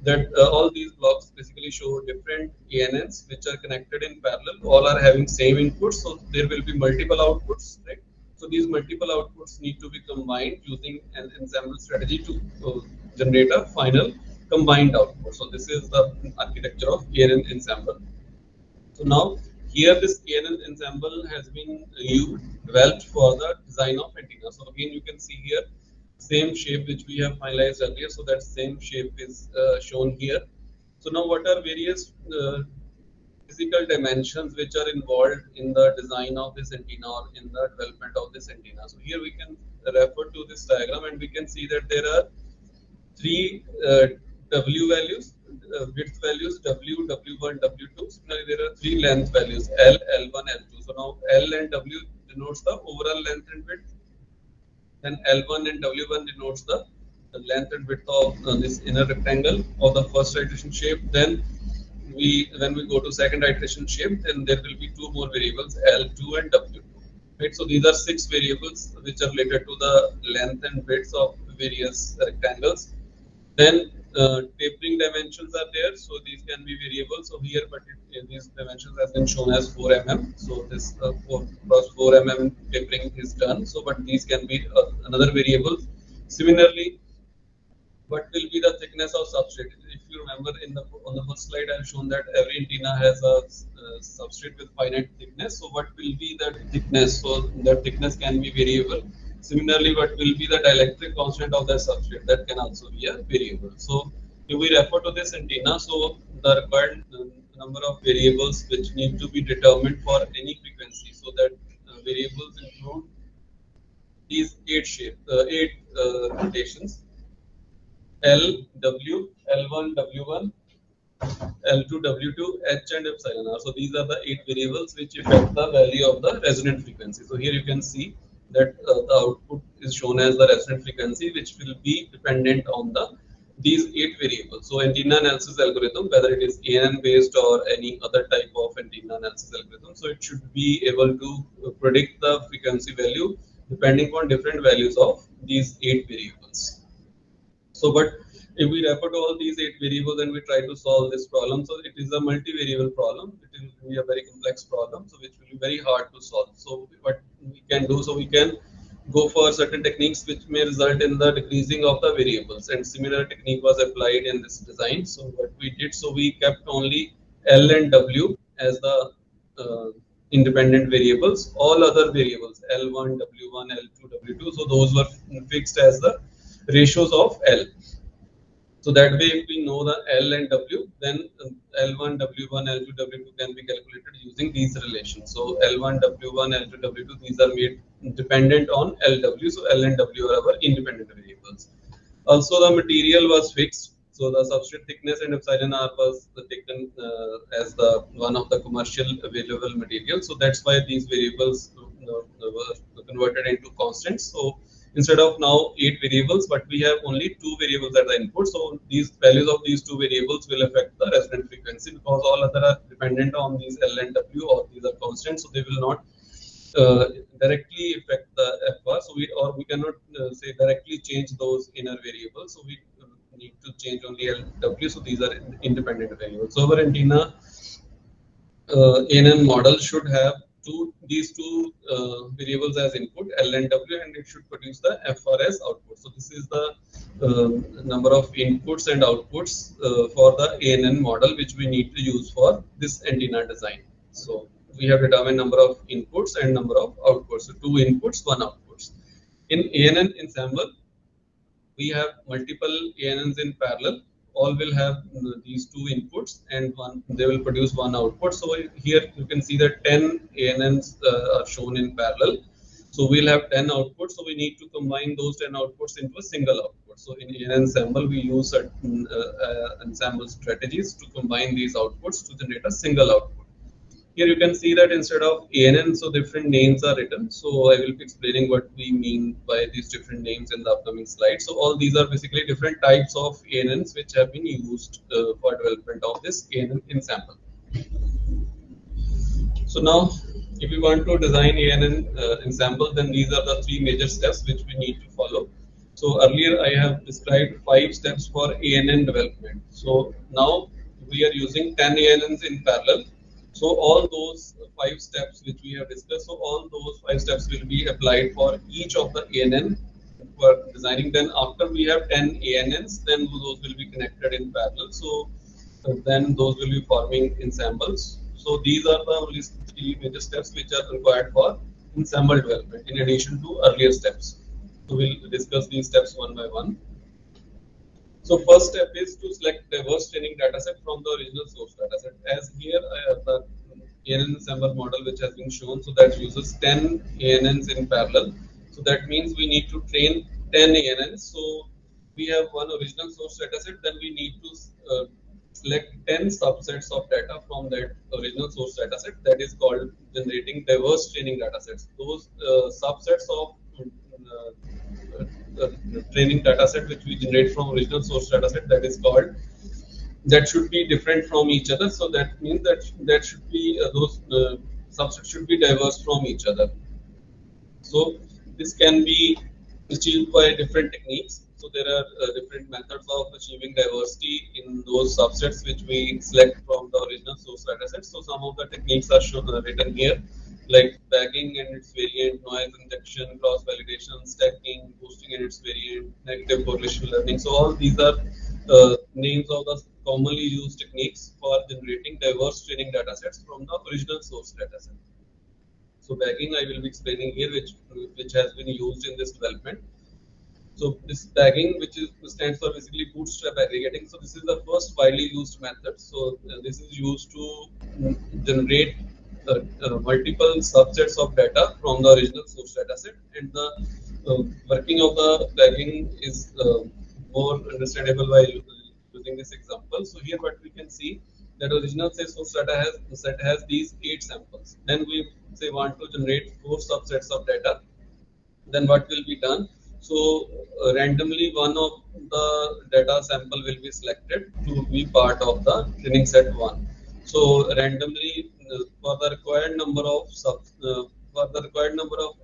that all these blocks basically show different ANNs which are connected in parallel. All are having same inputs, so there will be multiple outputs, right? So these multiple outputs need to be combined using an ensemble strategy to generate a final combined output. So this is the architecture of ANN ensemble. So now here this ANN ensemble has been developed for the design of antenna. So again you can see here same shape which we have finalized earlier. So that same shape is shown here. So now what are various physical dimensions which are involved in the design of this antenna or in the development of this antenna? So here we can refer to this diagram and we can see that there are three W values, width values, W, W1, W2. Similarly, there are three length values, L, L1, L2. So now L and W denotes the overall length and width. Then L1 and W1 denotes the length and width of this inner rectangle of the first iteration shape. Then when we go to second iteration shape, then there will be two more variables, L2 and W2. Right? So these are 6 variables which are related to the length and width of various rectangles. Then tapering dimensions are there, so these can be variables. So here, but these dimensions has been shown as 4 mm. So this 4 cross 4 mm tapering is done. So, but these can be another variable. Similarly, what will be the thickness of substrate? If you remember, on the first slide, I have shown that every antenna has a substrate with finite thickness. So, what will be the thickness? So, the thickness can be variable. Similarly, what will be the dielectric constant of the substrate? That can also be a variable. So, if we refer to this antenna, so the required number of variables which need to be determined for any frequency. So that variables include these 8 rotations: L, W, L1, W1, L2, W2, H, and epsilon r. So these are the 8 variables which affect the value of the resonant frequency. So here you can see that the output is shown as the resonant frequency, which will be dependent on these 8 variables. So antenna analysis algorithm, whether it is ANN based or any other type of antenna analysis algorithm, so it should be able to predict the frequency value depending on different values of these 8 variables. So, but if we refer to all these 8 variables and we try to solve this problem, so it is a multivariable problem. It will be a very complex problem, so which will be very hard to solve. So, what we can do, so we can go for certain techniques which may result in the decreasing of the variables, and similar technique was applied in this design. So, what we did, so we kept only L and W as the independent variables. All other variables, L1, W1, L2, W2, so those were fixed as the ratios of L. So that way, if we know the L and W, then L1, W1, L2, W2 can be calculated using these relations. So L1, W1, L2, W2, these are made dependent on LW. So L and W are our independent variables. Also, the material was fixed. So the substrate thickness and epsilon r was taken as the one of the commercial available materials. So that's why these variables were converted into constants. So instead of now 8 variables, but we have only 2 variables at the input. So these values of these 2 variables will affect the resonant frequency, because all other are dependent on these L and W, or these are constants, so they will not directly affect the FR. So we cannot say directly change those inner variables. So we need to change only L, W. So these are independent variables. So our antenna ANN model should have these two variables as input, L and W, and it should produce the FR as output. So this is the number of inputs and outputs for the ANN model which we need to use for this antenna design. So we have determined number of inputs and number of outputs. So 2 inputs, 1 outputs. In ANN ensemble, we have multiple ANNs in parallel. All will have these 2 inputs, and they will produce 1 output. So here you can see that 10 ANNs are shown in parallel. So we'll have 10 outputs, so we need to combine those 10 outputs into a single output. So in an ensemble, we use certain ensemble strategies to combine these outputs to generate a single output. Here you can see that instead of ANN, so different names are written. So I will be explaining what we mean by these different names in the upcoming slides. So all these are basically different types of ANNs which have been used for development of this ANN ensemble. So now, if we want to design ANN ensemble, then these are the three major steps which we need to follow. So earlier I have described 5 steps for ANN development. So now we are using 10 ANNs in parallel. So all those 5 steps which we have discussed, so all those 5 steps will be applied for each of the ANN for designing. Then after we have 10 ANNs, then those will be connected in parallel. So then those will be forming ensembles. So these are the only 3 major steps which are required for ensemble development in addition to earlier steps. So we'll discuss these steps one by one. So first step is to select diverse training dataset from the original source dataset. As here the ANN ensemble model which has been shown, so that uses 10 ANNs in parallel. So that means we need to train 10 ANNs. So we have one original source dataset, then we need to select 10 subsets of data from that original source dataset. That is called generating diverse training datasets. Those subsets of training dataset which we generate from original source dataset, that is called, that should be different from each other. So that means that should be those subsets should be diverse from each other. So this can be achieved by different techniques. So there are different methods of achieving diversity in those subsets which we select from the original source dataset. So some of the techniques are shown, written here, like bagging and its variant, noise injection, cross validation, stacking, boosting and its variant, negative correlation learning. So all these are names of the commonly used techniques for generating diverse training datasets from the original source dataset. So bagging I will be explaining here, which has been used in this development. So this bagging, which stands for basically bootstrap aggregating. So this is the first widely used method. So this is used to generate multiple subsets of data from the original source dataset, and the working of the bagging is more understandable by using this example. So here what we can see, that original source data set has these 8 samples. Then we say want to generate 4 subsets of data. Then what will be done? So randomly one of the data sample will be selected to be part of the training set 1. So randomly for the required number of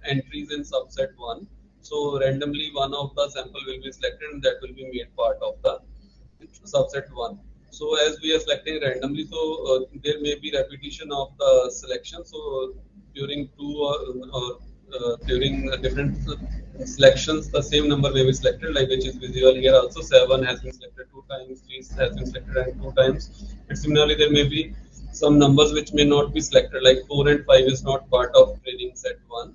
entries in subset 1. So randomly one of the sample will be selected and that will be made part of the subset 1. So as we are selecting randomly, so there may be repetition of the selection. So during during different selections, the same number may be selected, like which is visible here also. 7 has been selected 2 times, 3 has been selected 2 times. And similarly, there may be some numbers which may not be selected, like 4 and 5 is not part of training set 1.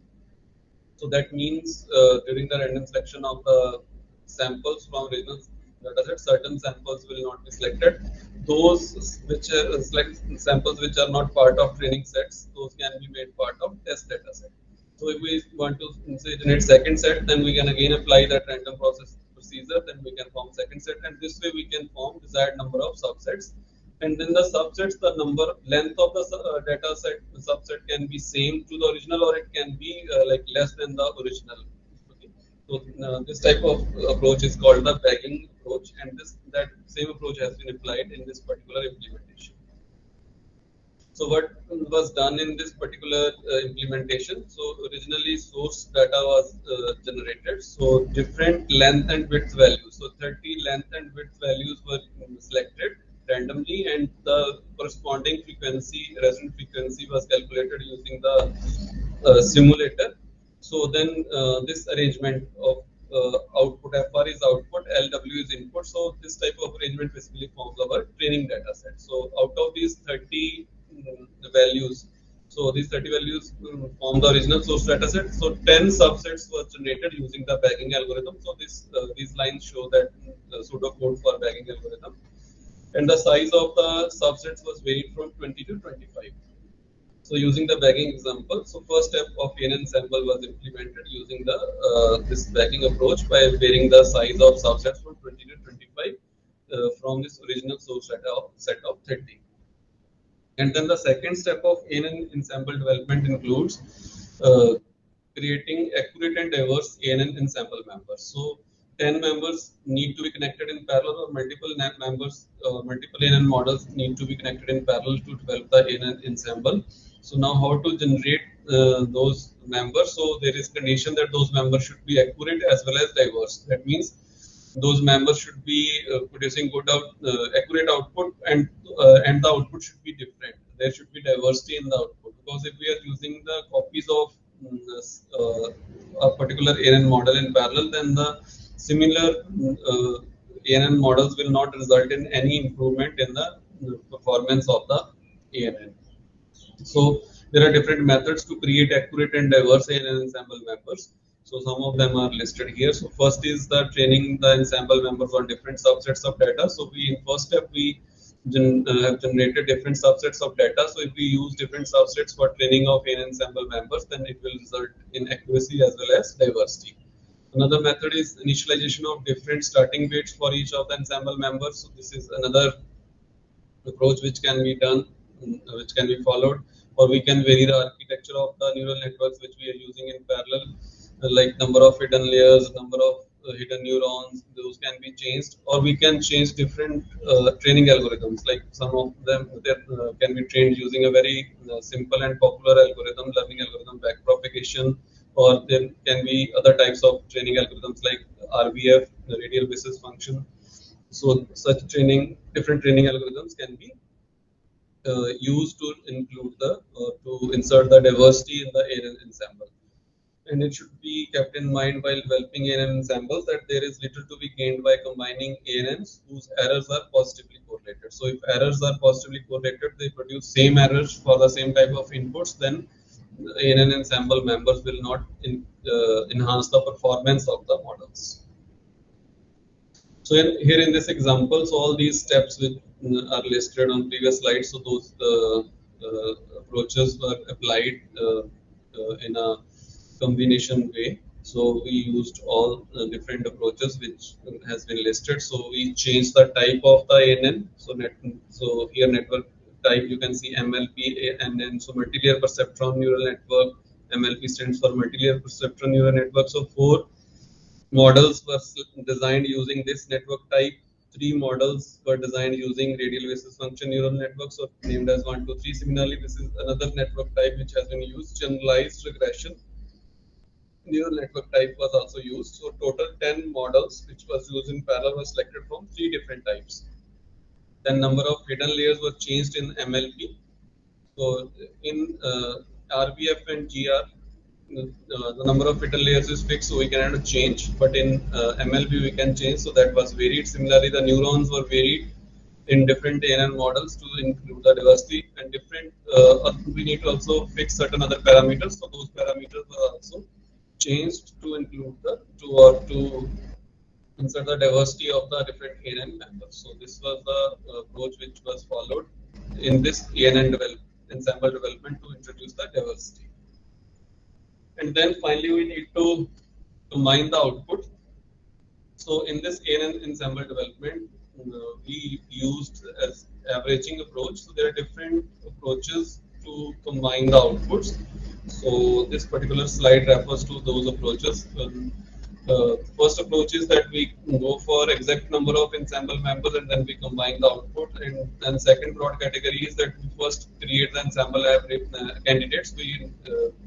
So that means during the random selection of the samples from original dataset, certain samples will not be selected. Those which are samples which are not part of training sets, those can be made part of test dataset. So if we want to say generate second set, then we can again apply that random procedure. Then we can form second set, and this way we can form desired number of subsets. And then the subsets, the length of the data set subset can be same to the original, or it can be like less than the original. Okay. So this type of approach is called the bagging approach, and that same approach has been applied in this particular implementation. So what was done in this particular implementation? So originally source data was generated. So different length and width values. So 30 length and width values were selected randomly, and the corresponding frequency, resonant frequency, was calculated using the simulator. So then this arrangement of output, FR is output, LW is input. So this type of arrangement basically forms our training data set. So out of these 30 values, so these 30 values form the original source data set. So 10 subsets were generated using the bagging algorithm. So these lines show that pseudocode for bagging algorithm. And the size of the subsets was varied from 20 to 25. So using the bagging example, so first step of an ensemble was implemented using the this bagging approach by varying the size of subsets from 20 to 25 from this original source set of 30. And then the second step of an ensemble development includes creating accurate and diverse ANN ensemble members. So 10 members need to be connected in parallel, or multiple members, multiple ANN models need to be connected in parallel to develop the ANN ensemble. So now how to generate those members? So there is condition that those members should be accurate as well as diverse. That means those members should be producing good accurate output, and the output should be different. There should be diversity in the output, because if we are using the copies of a particular ANN model in parallel, then the similar ANN models will not result in any improvement in the performance of the ANN. So there are different methods to create accurate and diverse ANN ensemble members. So some of them are listed here. So first is the training the ensemble members on different subsets of data. So in first step we have generated different subsets of data. So if we use different subsets for training of ANN ensemble members, then it will result in accuracy as well as diversity. Another method is initialization of different starting weights for each of the ensemble members. So this is another approach which can be done, which can be followed, or we can vary the architecture of the neural networks which we are using in parallel, like number of hidden layers, number of hidden neurons, those can be changed, or we can change different training algorithms. Like some of them can be trained using a very simple and popular algorithm, learning algorithm, backpropagation, or there can be other types of training algorithms like RBF, the radial basis function. So such different training algorithms can be used to include to insert the diversity in the ANN ensemble. And it should be kept in mind while developing ANN ensembles that there is little to be gained by combining ANNs whose errors are positively correlated. So if errors are positively correlated, they produce same errors for the same type of inputs, then ANN ensemble members will not enhance the performance of the models. So here in this example, so all these steps which are listed on previous slides, so those approaches were applied in a combination way. So we used all different approaches which has been listed. So we changed the type of the ANN. So here network type, you can see MLP ANN. So multilayer perceptron neural network. MLP stands for multilayer perceptron neural network. So 4 models were designed using this network type. 3 models were designed using radial basis function neural networks, so named as 1, 2, 3. Similarly, this is another network type which has been used. Generalized regression neural network type was also used. So total 10 models which was used in parallel was selected from 3 different types. Then number of hidden layers were changed in MLP. So in RBF and GR, the number of hidden layers is fixed, so we cannot change. But in MLP we can change, so that was varied. Similarly, the neurons were varied in different ANN models to include the diversity, and different. We need to also fix certain other parameters. So those parameters were also changed to include to insert the diversity of the different ANN members. So this was the approach which was followed in this ANN ensemble development to introduce the diversity. And then finally we need to combine the output. So in this ANN ensemble development, we used as averaging approach. So there are different approaches to combine the outputs. So this particular slide refers to those approaches. First approach is that we go for exact number of ensemble members and then we combine the output. And then second broad category is that we first create the ensemble candidates. We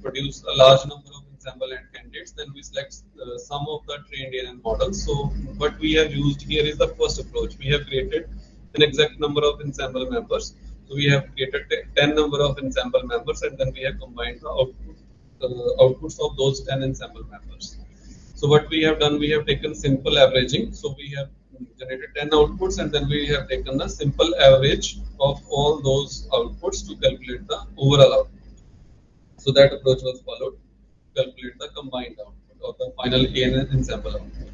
produce a large number of ensemble and candidates. Then we select some of the trained ANN models. So what we have used here is the first approach. We have created an exact number of ensemble members. So we have created 10 number of ensemble members, and then we have combined the outputs of those 10 ensemble members. So what we have done, we have taken simple averaging. So we have generated 10 outputs, and then we have taken the simple average of all those outputs to calculate the overall output. So that approach was followed to calculate the combined output or the final ANN ensemble output.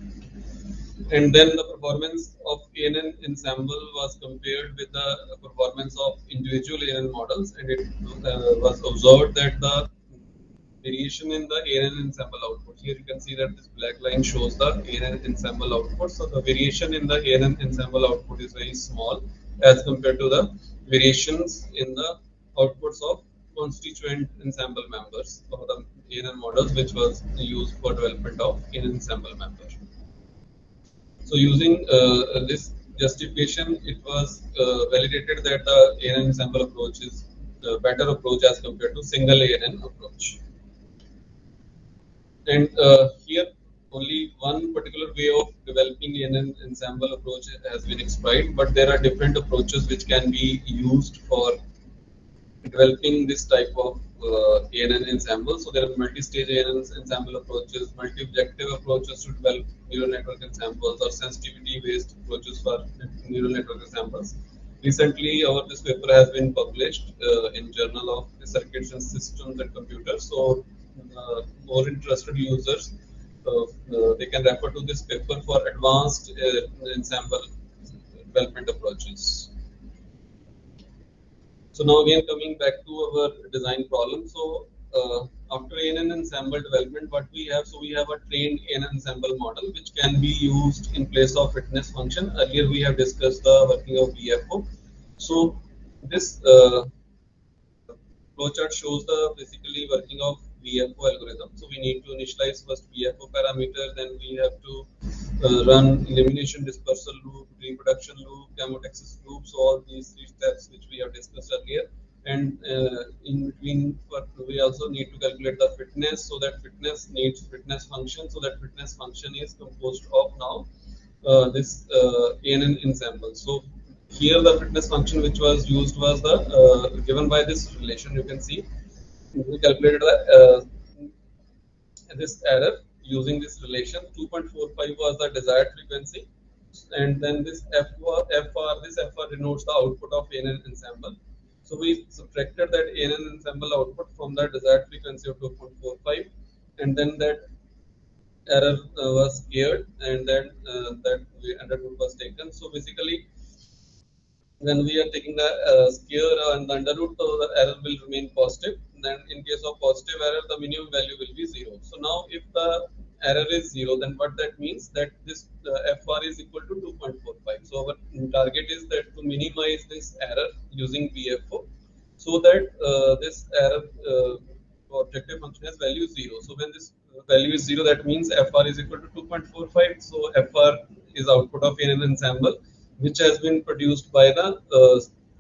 And then the performance of ANN ensemble was compared with the performance of individual ANN models, and it was observed that the variation in the ANN ensemble output. Here you can see that this black line shows the ANN ensemble output. So the variation in the ANN ensemble output is very small as compared to the variations in the outputs of constituent ensemble members of the ANN models, which was used for development of ANN ensemble members. So using this justification, it was validated that the ANN ensemble approach is a better approach as compared to single ANN approach. And here only one particular way of developing an ensemble approach has been exploited, but there are different approaches which can be used for developing this type of ANN ensemble. So there are multi-stage ANN ensemble approaches, multi-objective approaches to develop neural network ensembles, or sensitivity-based approaches for neural network ensembles. Recently, this paper has been published in Journal of Circuits and Systems and Computers. So more interested users, they can refer to this paper for advanced ensemble development approaches. So now again coming back to our design problem. So after ANN ensemble development, what we have, so we have a trained ANN ensemble model which can be used in place of fitness function. Earlier we have discussed the working of VFO. So this flowchart shows the basically working of VFO algorithm. So we need to initialize first VFO parameter, then we have to run elimination, dispersal loop, reproduction loop, chemotaxis loop. So all these three steps which we have discussed earlier. And in between, we also need to calculate the fitness. So that fitness needs fitness function. So that fitness function is composed of now this ANN ensemble. So here the fitness function which was used was the given by this relation. You can see we calculated this error using this relation. 2.45 was the desired frequency, and then this this FR denotes the output of ANN ensemble. So we subtracted that ANN ensemble output from the desired frequency of 2.45, and then that error was cleared, and then that under root was taken. So basically, when we are taking the square and the under root, the error will remain positive. Then in case of positive error, the minimum value will be 0. So now if the error is 0, then what that means, that this FR is equal to 2.45. So our target is that to minimize this error using VFO, so that this error objective function has value 0. So when this value is 0, that means FR is equal to 2.45. So FR is output of ANN ensemble, which has been produced by the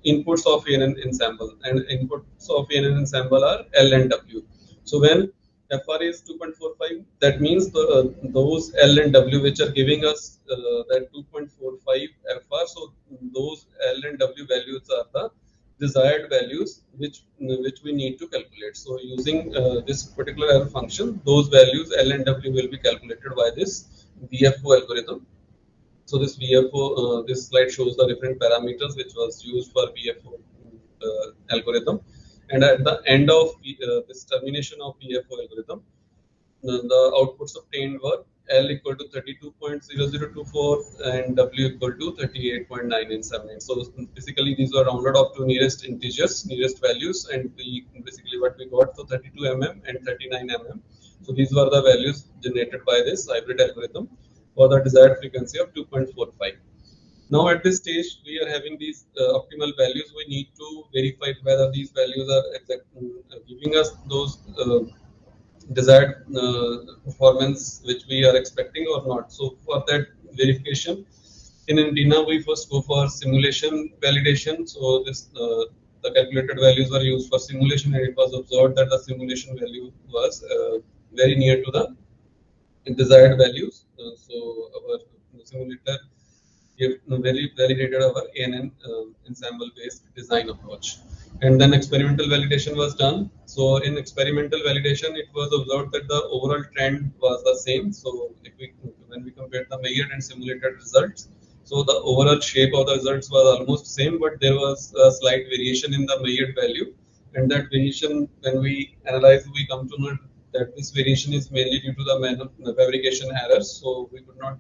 inputs of ANN ensemble, and inputs of ANN ensemble are L and W. So when FR is 2.45, that means those L and W which are giving us that 2.45 FR. So those L and W values are the desired values which we need to calculate. So using this particular error function, those values L and W will be calculated by this VFO algorithm. So this VFO, this slide shows the different parameters which was used for VFO algorithm, and at the end of this termination of VFO algorithm, the outputs obtained were L equal to 32.0024 and W equal to 38.9978. So basically these were rounded off to nearest integers, nearest values, and basically what we got, so 32 mm and 39 mm. So these were the values generated by this hybrid algorithm for the desired frequency of 2.45. Now at this stage, we are having these optimal values. We need to verify whether these values are giving us those desired performance which we are expecting or not. So for that verification, in antenna we first go for simulation validation. So this the calculated values were used for simulation, and it was observed that the simulation value was very near to the desired values. So our simulator validated our ANN ensemble based design approach. And then experimental validation was done. So in experimental validation, it was observed that the overall trend was the same. So when we compared the measured and simulated results, so the overall shape of the results was almost same, but there was a slight variation in the measured value. And that variation, when we analyze, we come to know that this variation is mainly due to the fabrication errors. So we could not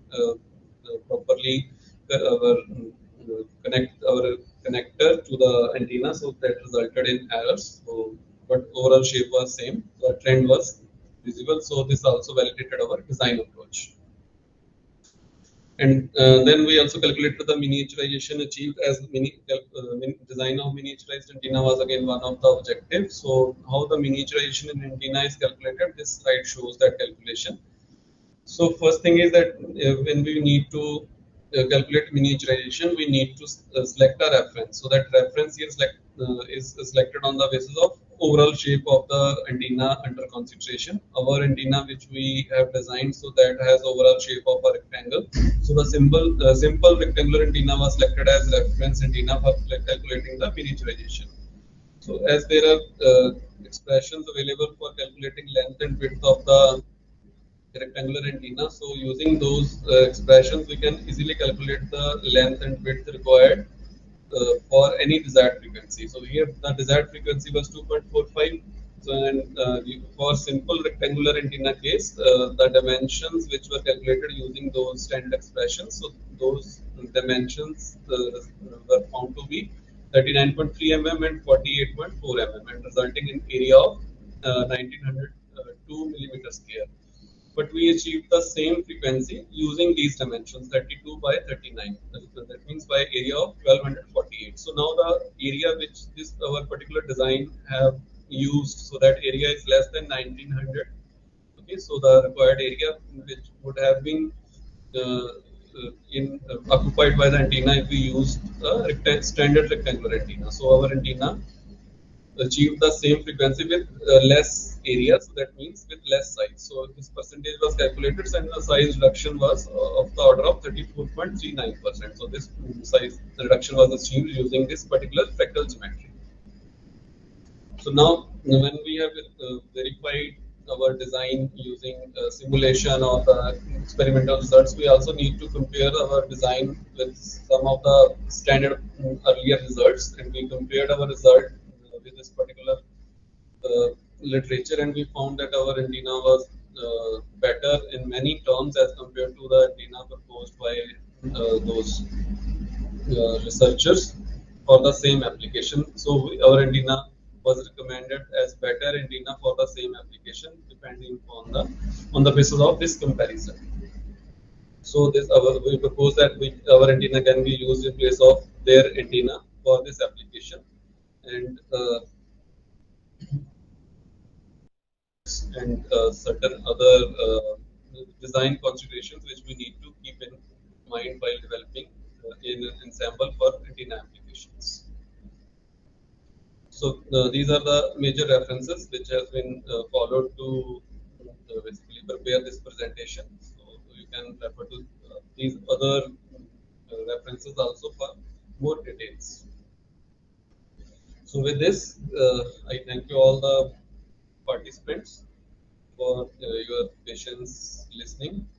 properly connect our connector to the antenna, so that resulted in errors. So, but overall shape was same. The trend was visible. So this also validated our design approach. And then we also calculated the miniaturization achieved as design of miniaturized antenna was again one of the objectives. So how the miniaturization in antenna is calculated, this slide shows that calculation. So first thing is that when we need to calculate miniaturization, we need to select a reference. So that reference here is selected on the basis of overall shape of the antenna under consideration. Our antenna which we have designed, so that has overall shape of a rectangle. So the simple rectangular antenna was selected as reference antenna for calculating the miniaturization. So as there are expressions available for calculating length and width of the rectangular antenna. So using those expressions, we can easily calculate the length and width required for any desired frequency. So here the desired frequency was 2.45. So and for simple rectangular antenna case, the dimensions which were calculated using those standard expressions. So those dimensions were found to be 39.3 mm and 48.4 mm, and resulting in area of 1902 millimeters square. But we achieved the same frequency using these dimensions 32 by 39. That means by area of 1248. So now the area which this our particular design have used, so that area is less than 1900. Okay, so the required area which would have been occupied by the antenna if we used a standard rectangular antenna. So our antenna achieve the same frequency with less area, so that means with less size. So this percentage was calculated and the size reduction was of the order of 34.39%. So this size reduction was achieved using this particular fractal geometry. So now when we have verified our design using simulation or the experimental results, we also need to compare our design with some of the standard earlier results, and we compared our result with this particular literature, and we found that our antenna was better in many terms as compared to the antenna proposed by those researchers for the same application. So our antenna was recommended as better antenna for the same application, depending on the basis of this comparison. So we propose that our antenna can be used in place of their antenna for this application, and certain other design considerations which we need to keep in mind while developing in an ensemble for antenna applications. So these are the major references which have been followed to basically prepare this presentation. So you can refer to these other references also for more details. So with this, I thank you all the participants for your patience listening.